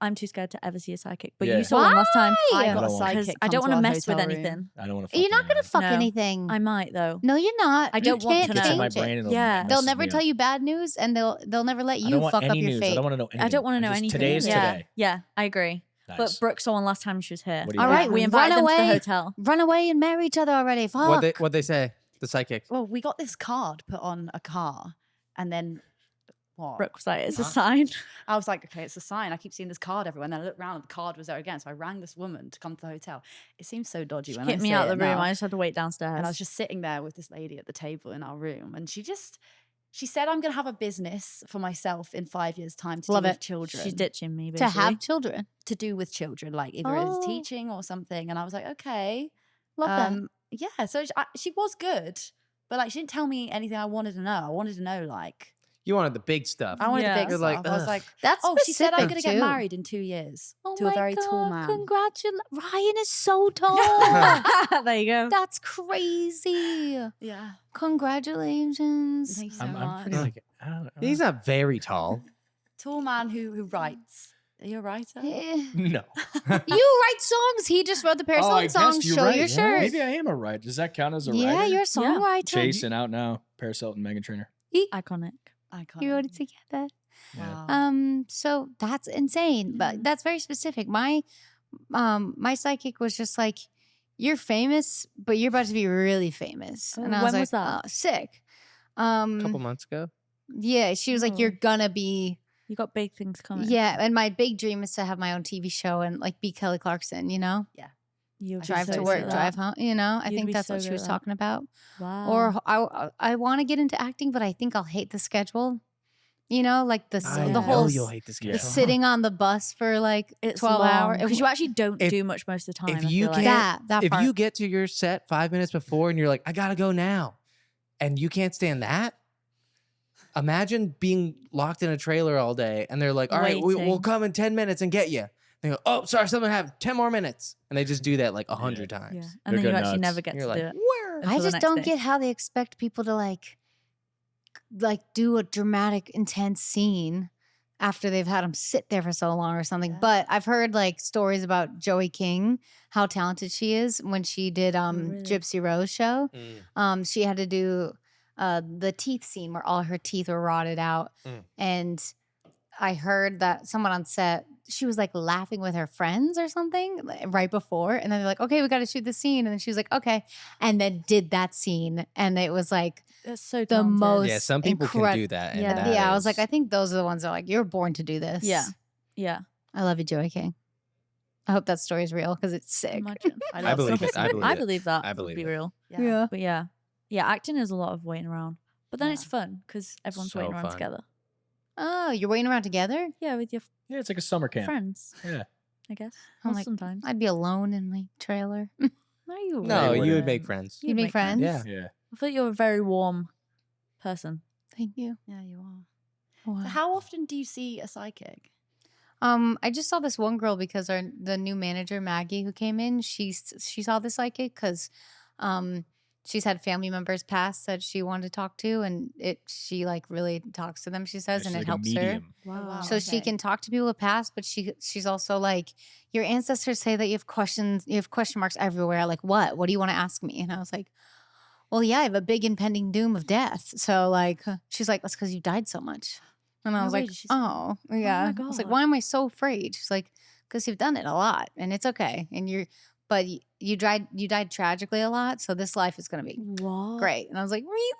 S4: I'm too scared to ever see a psychic. But
S1: Yeah.
S4: you saw one last time.
S2: Why?
S5: I got
S1: I
S5: a
S1: don't want-
S5: psychic.
S4: Because I
S5: come
S4: don't want to
S5: our
S4: mess with
S5: hotel room.
S4: anything.
S1: I don't want to.
S2: You're not gonna fuck
S4: No.
S2: anything.
S4: I might though.
S2: No, you're not.
S4: I
S2: You
S4: don't want
S2: can't
S4: to
S1: Gets
S4: know.
S1: in my
S2: change it.
S1: brain and
S4: Yeah.
S2: They'll never tell you bad news, and they'll never let
S1: I
S2: you
S1: don't want
S2: fuck up
S1: any
S2: your
S1: news. I
S2: fate.
S1: don't want to know anything.
S4: I don't want to know
S1: just,
S4: anything.
S1: Today's
S4: yeah.
S1: today.
S4: Yeah, I agree.
S1: Nice.
S4: But Brooke saw one last time she was here.
S1: What do you
S2: All
S1: think?
S2: right,
S4: We invited
S2: run
S4: them to the
S2: away.
S4: hotel.
S2: Run away and marry each other already. Fuck.
S6: What they say? The psychic.
S5: Well, we got this card put on a car, and then what?
S4: Brooke was like, it's a
S6: Huh?
S4: sign.
S5: I was like, okay, it's a sign. I keep seeing this card everywhere. And then I looked around and the card was there again. So I rang this woman to come to the hotel. It seems so dodgy when I
S4: Kicked me
S5: say
S4: out
S5: it
S4: of the room.
S5: now.
S4: I just had to wait downstairs.
S5: And I was just sitting there with this lady at the table in our room. And she said, I'm going to have a business for myself in 5 years' time to
S2: Love
S5: do
S2: it.
S5: with children.
S4: She's ditching me,
S2: to
S4: basically.
S2: have children.
S5: to do with children, like either
S2: Oh.
S5: it's teaching or something. And I was like, okay.
S2: Love that.
S5: Yeah. So she was good, but like she didn't tell me anything I wanted to know. I wanted to know, like,
S6: You wanted the big stuff.
S5: I wanted
S4: Yeah.
S5: the big
S6: You're
S5: stuff.
S6: like,
S5: I was
S6: ugh.
S5: like,
S2: That's
S5: oh, she said I'm
S2: specific,
S5: going to get
S2: too.
S5: married in 2 years
S2: Oh
S5: to
S2: my
S5: a very tall
S2: God,
S5: man.
S2: Congratulations. Ryan is so tall.
S4: there you go.
S2: That's crazy.
S5: Yeah.
S2: Congratulations.
S5: Thank you so
S1: I'm
S5: much.
S1: pretty like I don't know.
S6: He's not very tall.
S5: Tall man who writes. Are you a writer?
S1: No.
S2: You write songs. He just wrote the Paris
S1: I
S2: Hilton
S1: guess
S2: song.
S1: you're
S2: Show
S1: right.
S2: your
S1: Yeah,
S2: shirt.
S1: maybe I am a writer. Does that count as a
S2: Yeah,
S1: writer?
S2: you're a songwriter.
S1: Chasing out now. Paris Hilton, Meghan Trainor.
S4: Iconic.
S5: Iconic.
S2: You wrote it together.
S1: Yeah.
S5: Wow.
S2: So that's insane. But that's very specific. My psychic was just like, you're famous, but you're about to be really famous.
S4: Oh,
S2: and I
S4: when
S2: was
S4: was
S2: like,
S4: that?
S2: oh, sick.
S6: A couple months ago.
S2: Yeah, she was like,
S4: Oh.
S2: you're gonna be.
S4: You got big things coming.
S2: Yeah, and my big dream is to have my own TV show and like be Kelly Clarkson, you know?
S4: You'd be
S2: Drive
S4: so
S2: to
S4: good
S2: work,
S4: at
S2: drive
S4: that.
S2: home, you know? I
S4: You'd
S2: think
S4: be
S2: that's
S4: so
S2: what she
S4: good
S2: was
S4: at that.
S2: talking about.
S4: Wow.
S2: Or I want to get into acting, but I think I'll hate the schedule. You know, like the
S6: I
S2: the
S6: know
S2: whole
S6: you'll hate this
S1: Yeah.
S6: game.
S2: sitting on the bus for like
S4: it's
S2: 12 hours.
S4: because you actually don't
S6: If-
S4: do much most of the time.
S6: if
S4: I
S6: you
S4: feel like.
S6: can't-
S2: that
S6: If
S2: part.
S6: you get to your set 5 minutes before and you're like, I gotta go now, and you can't stand that, imagine being locked in a trailer all day and they're like, all right, we'll
S4: Waiting.
S6: come in 10 minutes and get you. They go, oh, sorry, something happened. 10 more minutes. And they just do that like 100 times.
S4: Yeah,
S1: They're
S4: and then you
S1: good
S4: actually
S1: nuts.
S4: never get
S6: You're
S4: to
S6: like,
S4: do it.
S6: where?
S2: I
S4: until the
S2: just
S4: next
S2: don't
S4: day.
S2: get how they expect people to like do a dramatic, intense scene after they've had them sit there for so long or something.
S5: Yeah.
S2: But I've heard like stories about Joey King, how talented she is when she did
S4: really?
S2: Gypsy Rose show.
S6: Mm.
S2: She had to do the teeth scene where all her teeth were rotted out.
S6: Mm.
S2: And I heard that someone on set, she was like laughing with her friends or something right before. And then they're like, okay, we got to shoot the scene. And then she was like, okay. And then did that scene. And it was like
S4: That's so
S2: the
S4: talented.
S2: most
S6: Yeah, some people can do that. And
S4: Yeah.
S6: that
S2: yeah, I was like,
S6: is-
S2: I think those are the ones that are like, you're born to do this.
S4: Yeah. Yeah.
S2: I love you, Joey King. I hope that story is real because it's sick.
S4: Imagine.
S6: I believe it. I believe
S4: I
S6: it.
S4: believe that.
S6: I believe
S4: would
S6: it.
S4: be real.
S5: Yeah.
S4: But yeah, acting is a lot of waiting around. But then it's
S5: Yeah.
S4: fun because everyone's
S6: So
S4: waiting around
S6: fun.
S4: together.
S2: Oh, you're waiting around together?
S4: Yeah, with your
S1: Yeah, it's like a summer camp.
S4: friends,
S1: Yeah.
S4: I guess.
S2: I'm
S4: Or
S2: like,
S4: sometimes.
S2: I'd be alone in my trailer.
S4: No, you
S6: No,
S1: They
S6: you would make
S4: wouldn't.
S6: friends.
S2: You'd make friends?
S6: Yeah.
S1: Yeah.
S4: I feel like you're a very warm person.
S2: Thank you.
S5: Yeah, you are.
S2: Wow.
S5: So how often do you see a psychic?
S2: I just saw this one girl because the new manager Maggie who came in, she saw the psychic because she's had family members pass that she wanted to talk to, and she like really talks to them. She says,
S1: She's
S2: and it
S1: like a
S2: helps her.
S1: medium.
S5: Wow.
S2: So she
S5: okay.
S2: can talk to people who passed, but she's also like, your ancestors say that you have questions, you have question marks everywhere. Like what? What do you want to ask me? And I was like, well, yeah, I have a big impending doom of death. So like, she's like, that's because you died so much. And I
S5: No
S2: was
S5: way,
S2: like,
S5: did she say
S2: oh, yeah. I was like,
S4: God.
S2: why am I so afraid? She's like, because you've done it a lot, and it's okay. And but you died tragically a lot. So this life is gonna be
S4: What?
S2: great. And I was like, really?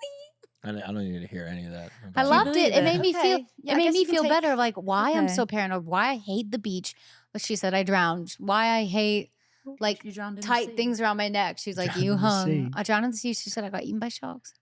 S1: I don't need to hear any of that.
S2: I
S4: you
S2: loved it.
S4: believe
S2: It
S4: it?
S2: made me feel.
S5: Okay. Yeah,
S2: It
S5: I
S2: made
S5: guess
S2: me
S5: you can
S2: feel
S5: take-
S2: better. Like why I'm
S4: Okay.
S2: so paranoid. Why I hate the beach. But she said I drowned. Why I hate like
S5: You drowned in the
S2: tight
S5: sea.
S2: things around my neck. She's like,
S1: Drowned
S2: you
S1: in the
S2: hung.
S1: sea.
S2: I drowned in the sea. She said I got eaten by sharks.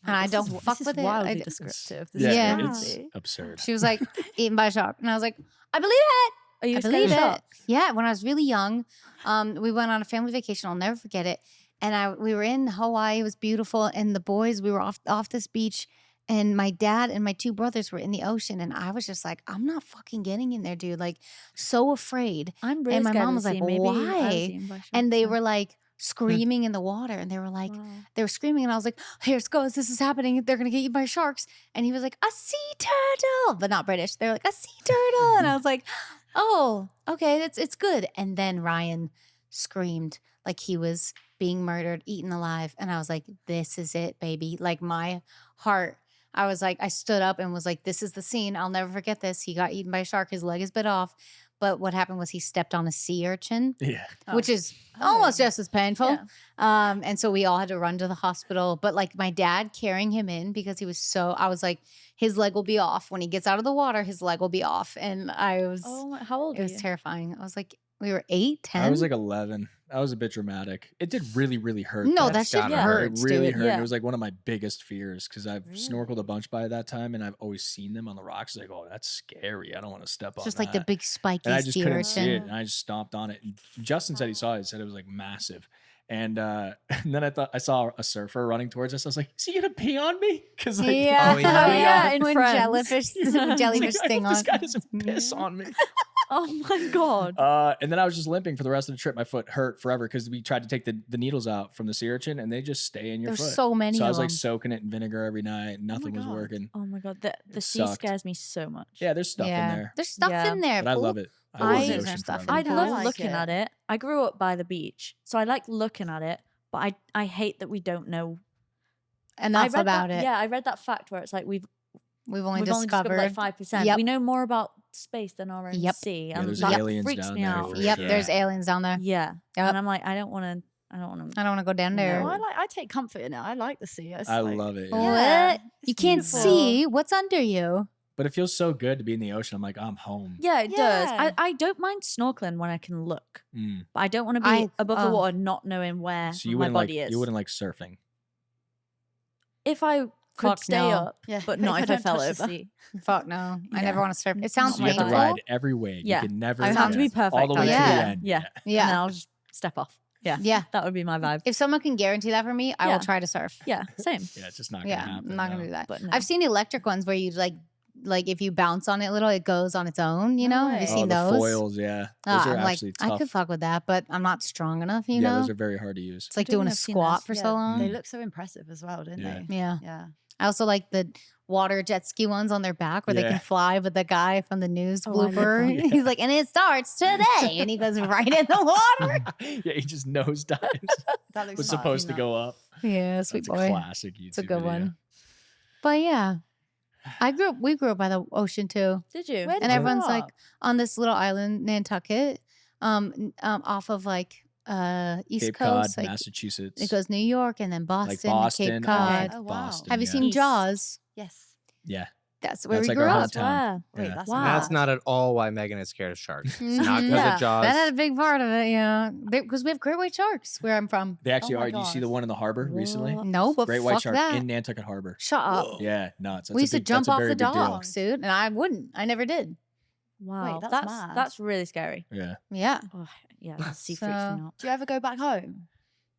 S2: And I
S5: This
S2: don't
S5: is-
S2: fuck
S5: this
S2: with
S5: is
S2: it.
S5: wildly
S2: I-
S5: descriptive.
S1: Yeah,
S2: Yeah.
S1: it's absurd.
S2: She was like, eaten by a shark. And I was like, I believe it.
S4: Are you
S2: I
S4: scared
S2: believe
S4: of
S2: it.
S4: sharks?
S2: Yeah, when I was really young, we went on a family vacation. I'll never forget it. And we were in Hawaii. It was beautiful. And the boys, we were off this beach. And my dad and my two brothers were in the ocean. And I was just like, I'm not fucking getting in there, dude. Like, so afraid.
S4: I'm really
S2: And my
S4: scared
S2: mom
S4: of
S2: was
S4: the
S2: like,
S4: sea. Maybe I was
S2: why?
S4: eaten by
S2: And they
S4: sharks,
S2: were like screaming in the water. And they were like,
S4: Wow.
S2: they were screaming. And I was like, here it goes. This is happening. They're going to get eaten by sharks. And he was like, a sea turtle. But not British. They were like, a sea turtle. And I was like, oh, okay, it's good. And then Ryan screamed like he was being murdered, eaten alive. And I was like, this is it, baby. Like my heart, I was like, I stood up and was like, this is the scene. I'll never forget this. He got eaten by a shark. His leg is bit off. But what happened was he stepped on a sea urchin,
S1: Yeah.
S2: which is
S5: Oh.
S2: almost just as painful.
S4: Yeah.
S2: And so we all had to run to the hospital. But like my dad carrying him in because he was I was like, his leg will be off. When he gets out of the water, his leg will be off. And I was,
S4: Oh, how old
S2: it
S4: are
S2: was
S4: you?
S2: terrifying. I was like, we were 8, 10.
S1: I was like 11. I was a bit dramatic. It did really, really hurt.
S2: no,
S1: though.
S2: that shit
S6: gotta
S1: It
S2: hurts,
S1: really
S2: dude.
S1: hurt.
S4: Yeah.
S1: And it was like one of my biggest fears because I've
S5: Really?
S1: snorkeled a bunch by that time and I've always seen them on the rocks. Like, oh, that's scary. I don't want to step on
S2: Just like the
S1: that.
S2: big spiky
S1: And I just
S2: sea
S1: couldn't see
S2: urchin.
S1: it. And I just stomped on it. And Justin said he saw it. He said it was like massive. And, and then I saw a surfer running towards us. I was like, is he going to pee on me? Because like,
S2: Yeah,
S6: Oh, yeah.
S4: Yeah, in
S2: when
S4: Friends.
S2: jellyfish
S1: I was like,
S2: jellyfish
S1: I
S2: sting
S1: hope this
S2: on.
S1: guy doesn't piss on me.
S4: Oh my God.
S1: And then I was just limping for the rest of the trip. My foot hurt forever because we tried to take the needles out from the sea urchin and they just stay in your
S2: There's
S1: foot.
S2: so many
S1: So I
S2: of
S1: was like
S2: them.
S1: soaking it in vinegar every night. Nothing was
S5: God.
S1: working.
S4: Oh my God. The sea
S1: sucked.
S4: scares me so much.
S1: Yeah, there's stuff in there.
S2: There's stuff
S4: Yeah.
S2: in there.
S1: But I
S2: fool.
S1: love it. I
S2: Fool
S1: love
S2: knows
S1: the
S2: there's
S1: ocean
S2: stuff in
S1: forever.
S4: I
S2: it.
S4: love
S5: like
S4: looking
S5: it.
S4: at it. I grew up by the beach, so I like looking at it, but I hate that we don't know
S2: Enough
S4: I read
S2: about
S4: that,
S2: it.
S4: Yeah, I read that fact where it's like we've
S2: only
S4: only
S2: discovered.
S4: like 5%.
S2: Yep.
S4: We know more about space than our own
S2: Yep.
S4: sea,
S1: Yeah,
S4: and
S1: there's
S4: that
S1: aliens
S4: freaks
S1: down
S4: me
S1: there
S4: out.
S1: for
S2: Yep,
S1: sure.
S2: there's aliens down there.
S4: Yeah,
S2: Yep.
S4: and I'm like, I don't want to.
S2: I don't want to go down there.
S4: No.
S5: No, I take comfort in it. I like the sea. It's
S1: I
S5: like,
S1: love it.
S2: What?
S1: Yeah.
S5: Yeah,
S2: You
S5: it's
S2: can't
S5: beautiful.
S2: see what's under you.
S1: But it feels so good to be in the ocean. I'm like, I'm home.
S4: Yeah, it does.
S5: Yeah.
S4: I don't mind snorkeling when I can look,
S1: Mm.
S4: but I don't want to be
S2: I-
S4: above the
S2: oh.
S4: water not knowing where
S1: So you
S4: my
S1: wouldn't like
S4: body is.
S1: you wouldn't like surfing.
S4: If I could
S2: Fuck
S4: stay
S2: no.
S4: up,
S5: Yeah,
S4: but not if I
S5: don't
S4: fell
S5: touch the
S4: over.
S5: sea.
S2: Fuck no. I
S4: Yeah.
S2: never want to surf. It sounds
S1: So you have to
S2: painful.
S1: ride every wave.
S4: Yeah.
S1: You can never.
S4: I have to be perfect.
S1: all the way
S2: at
S1: to
S2: it.
S1: the
S2: Yeah.
S1: end.
S4: Yeah. And then
S2: Yeah.
S4: I'll just step off. Yeah.
S2: Yeah.
S4: That would be my vibe.
S2: If someone can guarantee that for me, I
S4: Yeah.
S2: will try to surf.
S4: Yeah, same.
S1: Yeah, it's just not gonna
S2: Yeah,
S1: happen.
S2: I'm not gonna
S1: no.
S2: do that.
S4: But no.
S2: I've seen electric ones where you like if you bounce on it a little, it goes on its own. You
S5: No
S2: know, have you
S5: way.
S1: Oh,
S2: seen
S1: the
S2: those?
S1: foils, yeah. Those
S2: Ah,
S1: are
S2: I'm like,
S1: actually
S2: I
S1: tough.
S2: could fuck with that, but I'm not strong enough. You
S1: yeah,
S2: know,
S1: those are very hard to use.
S2: it's like
S4: I don't
S2: doing a
S4: think I've seen
S2: squat
S4: those.
S2: for
S5: Yeah,
S2: so long.
S5: They look so impressive as well, don't
S1: Yeah.
S5: they?
S2: Yeah.
S5: Yeah.
S2: I also like the water jet ski ones on their back where they
S1: Yeah.
S2: can fly with the guy from the news
S4: Oh, I love
S2: blooper.
S1: that.
S2: He's like, and it starts today. And he goes right in the water.
S1: Yeah, he just nosedives.
S5: That looks
S1: Was
S5: fun,
S1: supposed to
S5: you know.
S1: go up.
S2: Yeah, sweet
S1: That's
S2: boy.
S1: a classic YouTube
S2: It's a good
S1: video.
S2: one. But yeah, we grew up by the ocean too.
S4: Did you?
S5: Where did
S2: And
S5: you
S2: everyone's
S5: grow
S2: like
S5: up?
S2: on this little island, Nantucket, off of like East
S1: Cape Cod,
S2: Coast. Like
S1: Massachusetts.
S2: it goes New York and then Boston,
S1: like
S2: and
S1: Boston,
S2: Cape
S1: off
S2: Cod.
S1: of
S5: Oh, wow.
S1: Boston.
S2: Have you
S1: yeah.
S2: seen
S4: East.
S2: Jaws?
S5: Yes.
S1: Yeah.
S2: That's where
S1: That's
S2: we
S1: like our
S2: grew
S1: hometown.
S2: up.
S4: Wow.
S5: Wait,
S1: Yeah.
S5: that's
S4: Wow.
S5: mad.
S6: That's not at all why Megan is scared of sharks. It's not because
S2: Yeah.
S6: of Jaws.
S2: That had a big part of it, yeah. Because we have great white sharks where I'm from.
S1: They actually
S5: Oh my
S1: are. You see the
S5: gosh.
S1: one in the harbor recently?
S4: What?
S2: No, but
S1: Great
S2: fuck
S1: white shark
S2: that.
S1: in Nantucket Harbor.
S2: Shut up.
S1: Yeah, nuts. That's
S2: We
S1: a
S2: used to
S1: big-
S2: jump
S1: that's a
S2: off
S1: very
S2: the
S1: big deal.
S2: docks, dude, and I wouldn't. I never did.
S4: Wow.
S5: that's
S4: that's
S5: mad.
S4: that's really scary.
S1: Yeah.
S2: Yeah.
S4: Oh, yeah, the sea freaks me
S2: So-
S4: out.
S5: Do you ever go back home?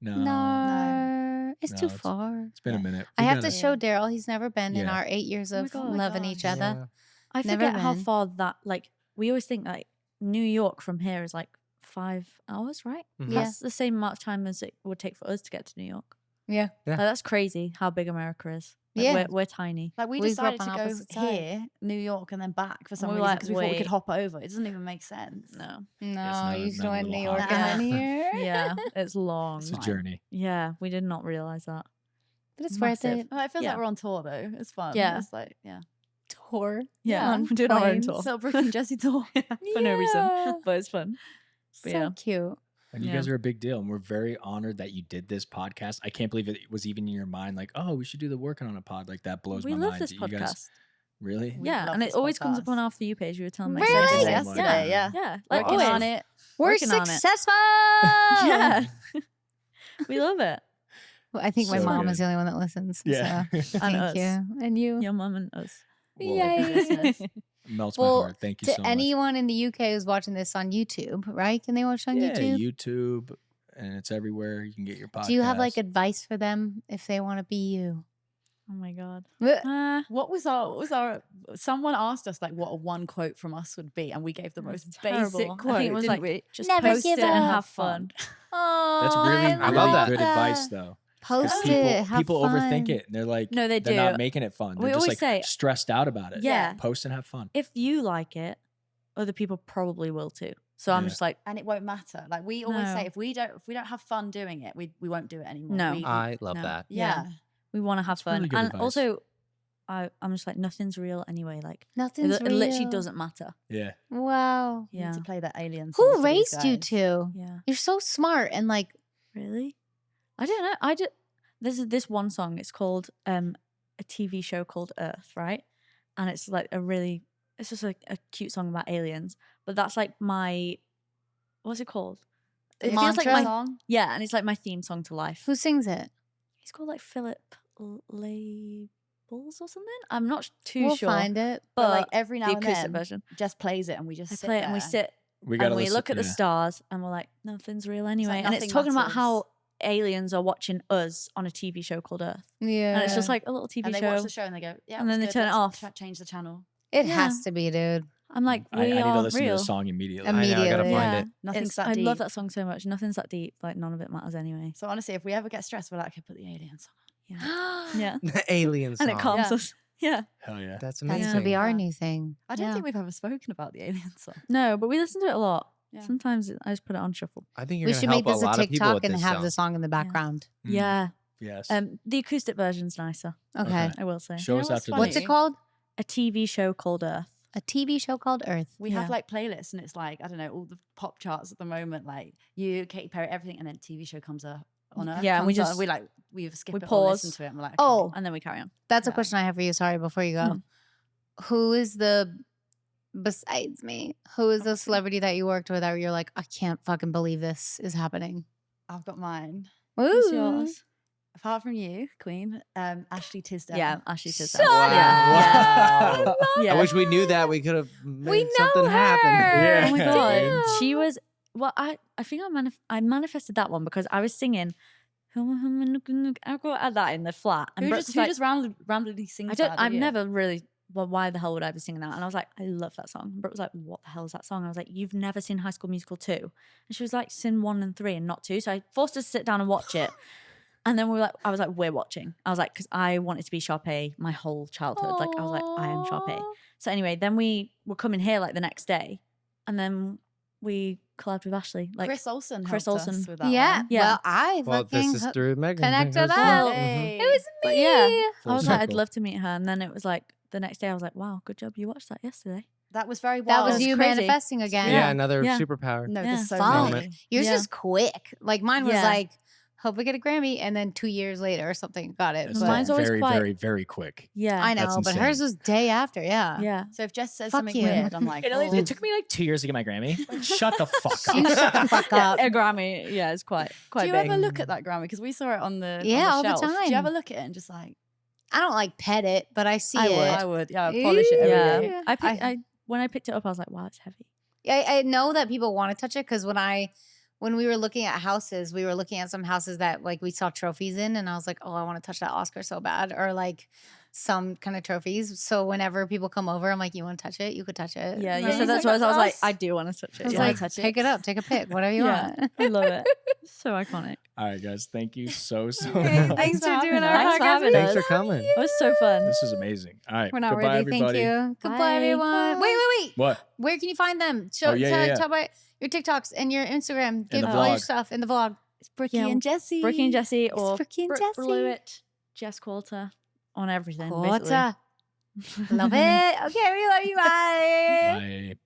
S1: No.
S2: No, it's
S1: No,
S2: too
S1: it's-
S2: far.
S1: It's been a minute.
S2: I
S1: We
S2: have to
S1: gotta-
S2: show Daryl. He's never been in
S1: Yeah.
S2: our 8 years
S4: Oh my
S2: of
S4: God.
S2: loving
S5: Oh
S2: each
S5: gosh.
S2: other.
S4: I
S2: Never
S4: forget how
S2: been.
S4: far that like we always think like New York from here is like 5 hours, right?
S6: Mhm.
S2: Yeah.
S4: That's the same amount of time as it would take for us to get to New York.
S2: Yeah.
S6: Yeah.
S4: Like, that's crazy how big America is. Like,
S2: Yeah.
S4: we're tiny.
S5: Like we
S2: We grew up
S5: decided
S2: on
S5: to go
S2: opposite sides.
S5: here, New York, and then back for some
S4: We were
S5: reason
S4: like,
S5: because we thought we
S4: wait.
S5: could hop over. It doesn't even make sense.
S4: No.
S2: No,
S1: not-
S2: you just
S1: not a
S2: went New
S1: little
S2: York
S5: hot.
S2: and here.
S4: Yeah, it's long.
S1: It's a journey.
S4: Yeah, we did not realize that.
S2: But it's worth
S4: Massive.
S2: it.
S5: Oh, it feels
S4: Yeah.
S5: like we're on tour though. It's fun.
S4: Yeah.
S5: It's like
S2: Tour.
S4: Yeah,
S2: on
S4: we're doing our own
S2: planes.
S4: tour.
S5: So Brookie and Jessie tour.
S4: For no
S2: Yeah.
S4: reason, but it's fun.
S2: So
S4: But yeah.
S2: cute.
S1: And you
S4: Yeah.
S1: guys are a big deal. And we're very honored that you did this podcast. I can't believe it was even in your mind, like, oh, we should do the Working on a pod. Like that blows
S4: We
S1: my
S4: love
S1: mind.
S4: this
S1: that you
S4: podcast.
S1: guys really?
S5: We
S4: Yeah,
S5: love
S4: and it
S5: this
S4: always comes up on
S5: podcast.
S4: our For You page. We were telling my
S2: Really?
S4: sisters.
S5: Yesterday, yeah.
S4: Yeah, like
S5: Working
S4: always.
S5: on it.
S2: We're
S4: Working on it.
S2: successful.
S4: Yeah, we love it.
S2: Well, I think my
S1: So
S2: mom is
S1: good.
S2: the only one that listens.
S1: Yeah.
S2: So
S4: And
S2: thank
S4: us.
S2: you. And you.
S4: Your mum and us.
S2: Yay.
S1: Melts
S2: Well,
S1: my heart. Thank you
S2: To
S1: so much.
S2: anyone in the UK who's watching this on YouTube, right? Can they watch on
S1: Yeah,
S2: YouTube?
S1: YouTube, and it's everywhere. You can get your podcast.
S2: Do you have like advice for them if they want to be you?
S4: Oh my god.
S5: What was our someone asked us like what a one quote from us would be, and we gave the most
S4: It's
S5: basic
S4: terrible.
S5: quote.
S4: I think it was
S5: didn't
S4: like,
S5: we?
S4: just
S2: Never
S4: post
S2: give
S4: it and
S2: up.
S4: have fun.
S2: Oh,
S1: That's really,
S6: I love that.
S1: good advice, though. 'Cause
S2: Post
S1: people,
S2: it. Have
S1: people
S2: fun.
S1: overthink it, and they're like,
S4: No, they
S1: they're
S4: do.
S1: not making it fun. They're
S4: We
S1: just
S4: always
S1: like
S4: say-
S1: stressed out about it.
S4: Yeah.
S1: Post and have fun.
S4: If you like it, other people probably will too. So I'm
S1: Yeah.
S4: just like,
S5: And it won't matter. Like we always say,
S4: No.
S5: if we don't have fun doing it, we won't do it anymore.
S4: No.
S6: I love
S4: No.
S6: that.
S5: yeah.
S4: we want to have
S1: That's
S4: fun.
S1: really good
S4: And
S1: advice.
S4: also, I'm just like, nothing's real anyway. Like,
S2: Nothing's
S4: it literally
S2: real.
S4: doesn't matter.
S1: Yeah.
S2: Wow.
S5: You need
S4: Yeah.
S5: to play that alien. song
S2: Who
S5: for these
S2: raised you
S5: guys.
S2: two?
S4: Yeah.
S2: You're so smart and like
S4: Really? I don't know. I just this one song. It's called a TV show called Earth, right? And it's like it's just like a cute song about aliens. But that's like my, what's it called? It feels like
S2: Mantra?
S4: my
S5: song.
S4: yeah, and it's like my theme song to life.
S2: who sings it?
S4: He's called like Philip Labels or something. I'm not too
S2: We'll
S4: sure.
S2: find it.
S5: But
S4: But
S5: like every now
S4: the
S5: and
S4: acoustic
S5: then,
S4: version.
S5: just plays it, and we just
S4: I
S5: sit
S4: play it and we
S5: there.
S4: sit
S1: We got to
S4: and we
S1: listen.
S4: look at the
S1: yeah.
S4: stars and we're like, nothing's real anyway. And it's
S5: nothing
S4: talking about how
S5: matters.
S4: aliens are watching us on a TV show called Earth.
S2: Yeah.
S4: And it's just like a little TV
S5: And they
S4: show.
S5: watch the show and they go, yeah,
S4: And then
S5: let's
S4: they
S5: do
S4: turn it
S5: let's
S4: off.
S5: Change the channel.
S2: it
S4: yeah.
S2: has to be, dude.
S4: I'm like,
S1: I
S4: we
S1: need to
S4: are
S1: listen to
S4: real.
S1: the song immediately.
S6: I know, I gotta
S2: Immediately.
S6: find
S4: Yeah.
S6: it.
S5: Nothing's that
S4: I
S5: deep.
S4: love that song so much. Nothing's that deep. Like none of it matters anyway.
S5: So honestly, if we ever get stressed, we're like, okay, put the alien song.
S4: Yeah. Yeah.
S6: The alien song.
S4: And it calms
S5: Yeah.
S4: us. Yeah.
S1: Hell yeah.
S6: That's
S2: That's
S6: amazing.
S2: gonna be our
S5: Yeah.
S2: new thing.
S5: I don't
S4: Yeah.
S5: think we've ever spoken about the alien song.
S4: No, but we listen to it a lot.
S5: Yeah.
S4: Sometimes I just put it on shuffle.
S6: I think you're
S2: We
S6: gonna
S2: should
S6: help
S2: make this
S6: a
S2: a
S6: lot of people
S2: TikTok
S6: with
S2: and
S6: this
S2: have
S6: song.
S2: the song in the background.
S1: Mm.
S4: Yeah.
S1: Yes.
S4: The acoustic version's nicer,
S2: Okay.
S4: I will say.
S1: Show
S5: You
S1: us
S5: know what's
S1: after
S5: funny?
S2: What's
S1: this.
S2: it called?
S4: A TV show called Earth.
S2: A TV show called Earth.
S5: We have
S4: Yeah.
S5: like playlists, and it's like, I don't know, all the pop charts at the moment, like you, Katy Perry, everything, and then TV show comes up on Earth.
S4: Yeah, and we
S5: comes on,
S4: just-
S5: we like we've skipped
S4: we
S5: it or listen
S4: pause.
S5: to it. And we're like, okay.
S2: Oh,
S4: And then we carry on.
S2: that's a
S5: Yeah.
S2: question I have for you. Sorry, before you go. Who is besides me, who is the celebrity that you worked with that you're like, I can't fucking believe this is happening?
S5: I've got mine.
S4: Who's
S2: Ooh.
S4: yours?
S5: Apart from you, Queen, Ashley Tisdale.
S4: Yeah, Ashley Tisdale.
S2: Shut
S4: Yeah.
S1: Wow.
S4: Yeah.
S6: I wish we knew that. We could have made
S2: know
S6: something happen.
S2: her.
S1: Yeah.
S4: Oh my god,
S1: dude.
S4: she was. Well, I think I manifested that one because I was singing. I got at that in the flat, and
S5: Who
S4: Brooke
S5: just
S4: was like,
S5: randomly sings
S4: I don't.
S5: that?
S4: I've
S5: you?
S4: never really. Well, why the hell would I be singing that? And I was like, I love that song. And Brooke was like, what the hell is that song? I was like, you've never seen High School Musical 2? And she was like, sing 1 and 3 and not 2. So I forced her to sit down and watch it. And then I was like, we're watching. I was like, because I wanted to be Sharpay my whole childhood. Like, I was like, I am Sharpay. So anyway, then we were coming here like the next day. And then we collabed with Ashley. Like,
S5: Chris Olsen.
S4: Chris
S5: helped us
S4: Olsen.
S5: with that
S2: Yeah.
S5: one.
S4: Yeah.
S2: Well, I
S6: Well,
S2: fucking
S6: this is through Megan.
S2: connected
S6: Fingers
S2: up.
S6: crossed.
S5: Hey.
S2: It was me.
S4: but yeah,
S1: Full
S4: I was like, I'd
S1: circle.
S4: love to meet her. And then it was like, the next day I was like, wow, good job. You watched that yesterday.
S5: That was very
S2: That
S5: wild.
S2: was
S4: was
S2: you
S4: crazy.
S2: manifesting again.
S6: Yeah, another
S4: Yeah.
S6: superpower.
S5: No,
S4: Yeah.
S5: there's so
S2: Fuck.
S5: many.
S2: Yours
S4: Yeah.
S2: is quick. Like mine was
S4: Yeah.
S2: like, hope we get a Grammy, and then 2 years later or something got it.
S1: It's
S2: But
S4: Mine's always
S1: very,
S4: quite-
S1: very, very quick.
S4: Yeah.
S2: I know,
S1: That's
S2: but hers
S1: insane.
S2: was day after. Yeah.
S4: Yeah.
S5: So if Jess says
S2: Fuck
S5: something
S2: you.
S5: weird, I'm like, oh.
S1: It took me like 2 years to get my Grammy. Like, shut the fuck
S2: You
S1: up.
S2: shut the fuck up.
S4: A Grammy. Yeah, it's quite
S5: Do you
S4: big.
S5: ever look at that Grammy? Because we saw it on the
S2: Yeah, all the
S5: shelf. Do
S2: time.
S5: you ever look at it and just like,
S2: I don't like pet it, but I see
S4: I
S2: it.
S4: would.
S5: I would, yeah, I'd polish it every
S4: Yeah.
S5: day.
S2: Yeah.
S4: When I picked it up, I was like, wow, it's heavy.
S2: I know that people want to touch it because when we were looking at houses, we were looking at some houses that like we saw trophies in, and I was like, oh, I want to touch that Oscar so bad, or like some kind of trophies. So whenever people come over, I'm like, you want to touch it? You could touch it.
S4: Yeah,
S2: And
S4: you
S2: I
S4: said that's
S2: like,
S4: what I was like,
S2: us.
S4: I do want to touch
S2: I
S4: it.
S2: was
S4: Yeah.
S2: like,
S5: touch it.
S2: pick it up, take a pic, whatever you
S4: Yeah.
S2: want.
S4: I love it. So iconic.
S1: All right, guys. Thank you so
S2: Okay,
S1: much.
S2: thanks for
S5: having
S2: doing
S5: us.
S2: our
S4: Thanks for
S2: podcast.
S4: having
S6: Thanks
S4: us.
S6: for coming.
S4: It was so fun.
S1: This is amazing. All right.
S2: We're not
S1: Goodbye,
S2: ready.
S1: everybody.
S2: Thank you. Goodbye,
S4: Bye.
S2: everyone. Wait.
S1: What?
S2: Where can you find them? Show,
S1: Oh, yeah.
S2: talk about your TikToks and your Instagram. Give
S1: the
S2: all your
S1: vlog.
S2: stuff in the vlog.
S5: It's Brookie
S4: Yeah,
S5: and Jessie.
S4: Brookie and Jessie or
S2: Brookie and
S4: Brooke
S2: Jessie.
S4: Blewett, Jess Quarter on everything.
S2: Quarter. Love it. Okay, we love you. Bye.
S1: Bye.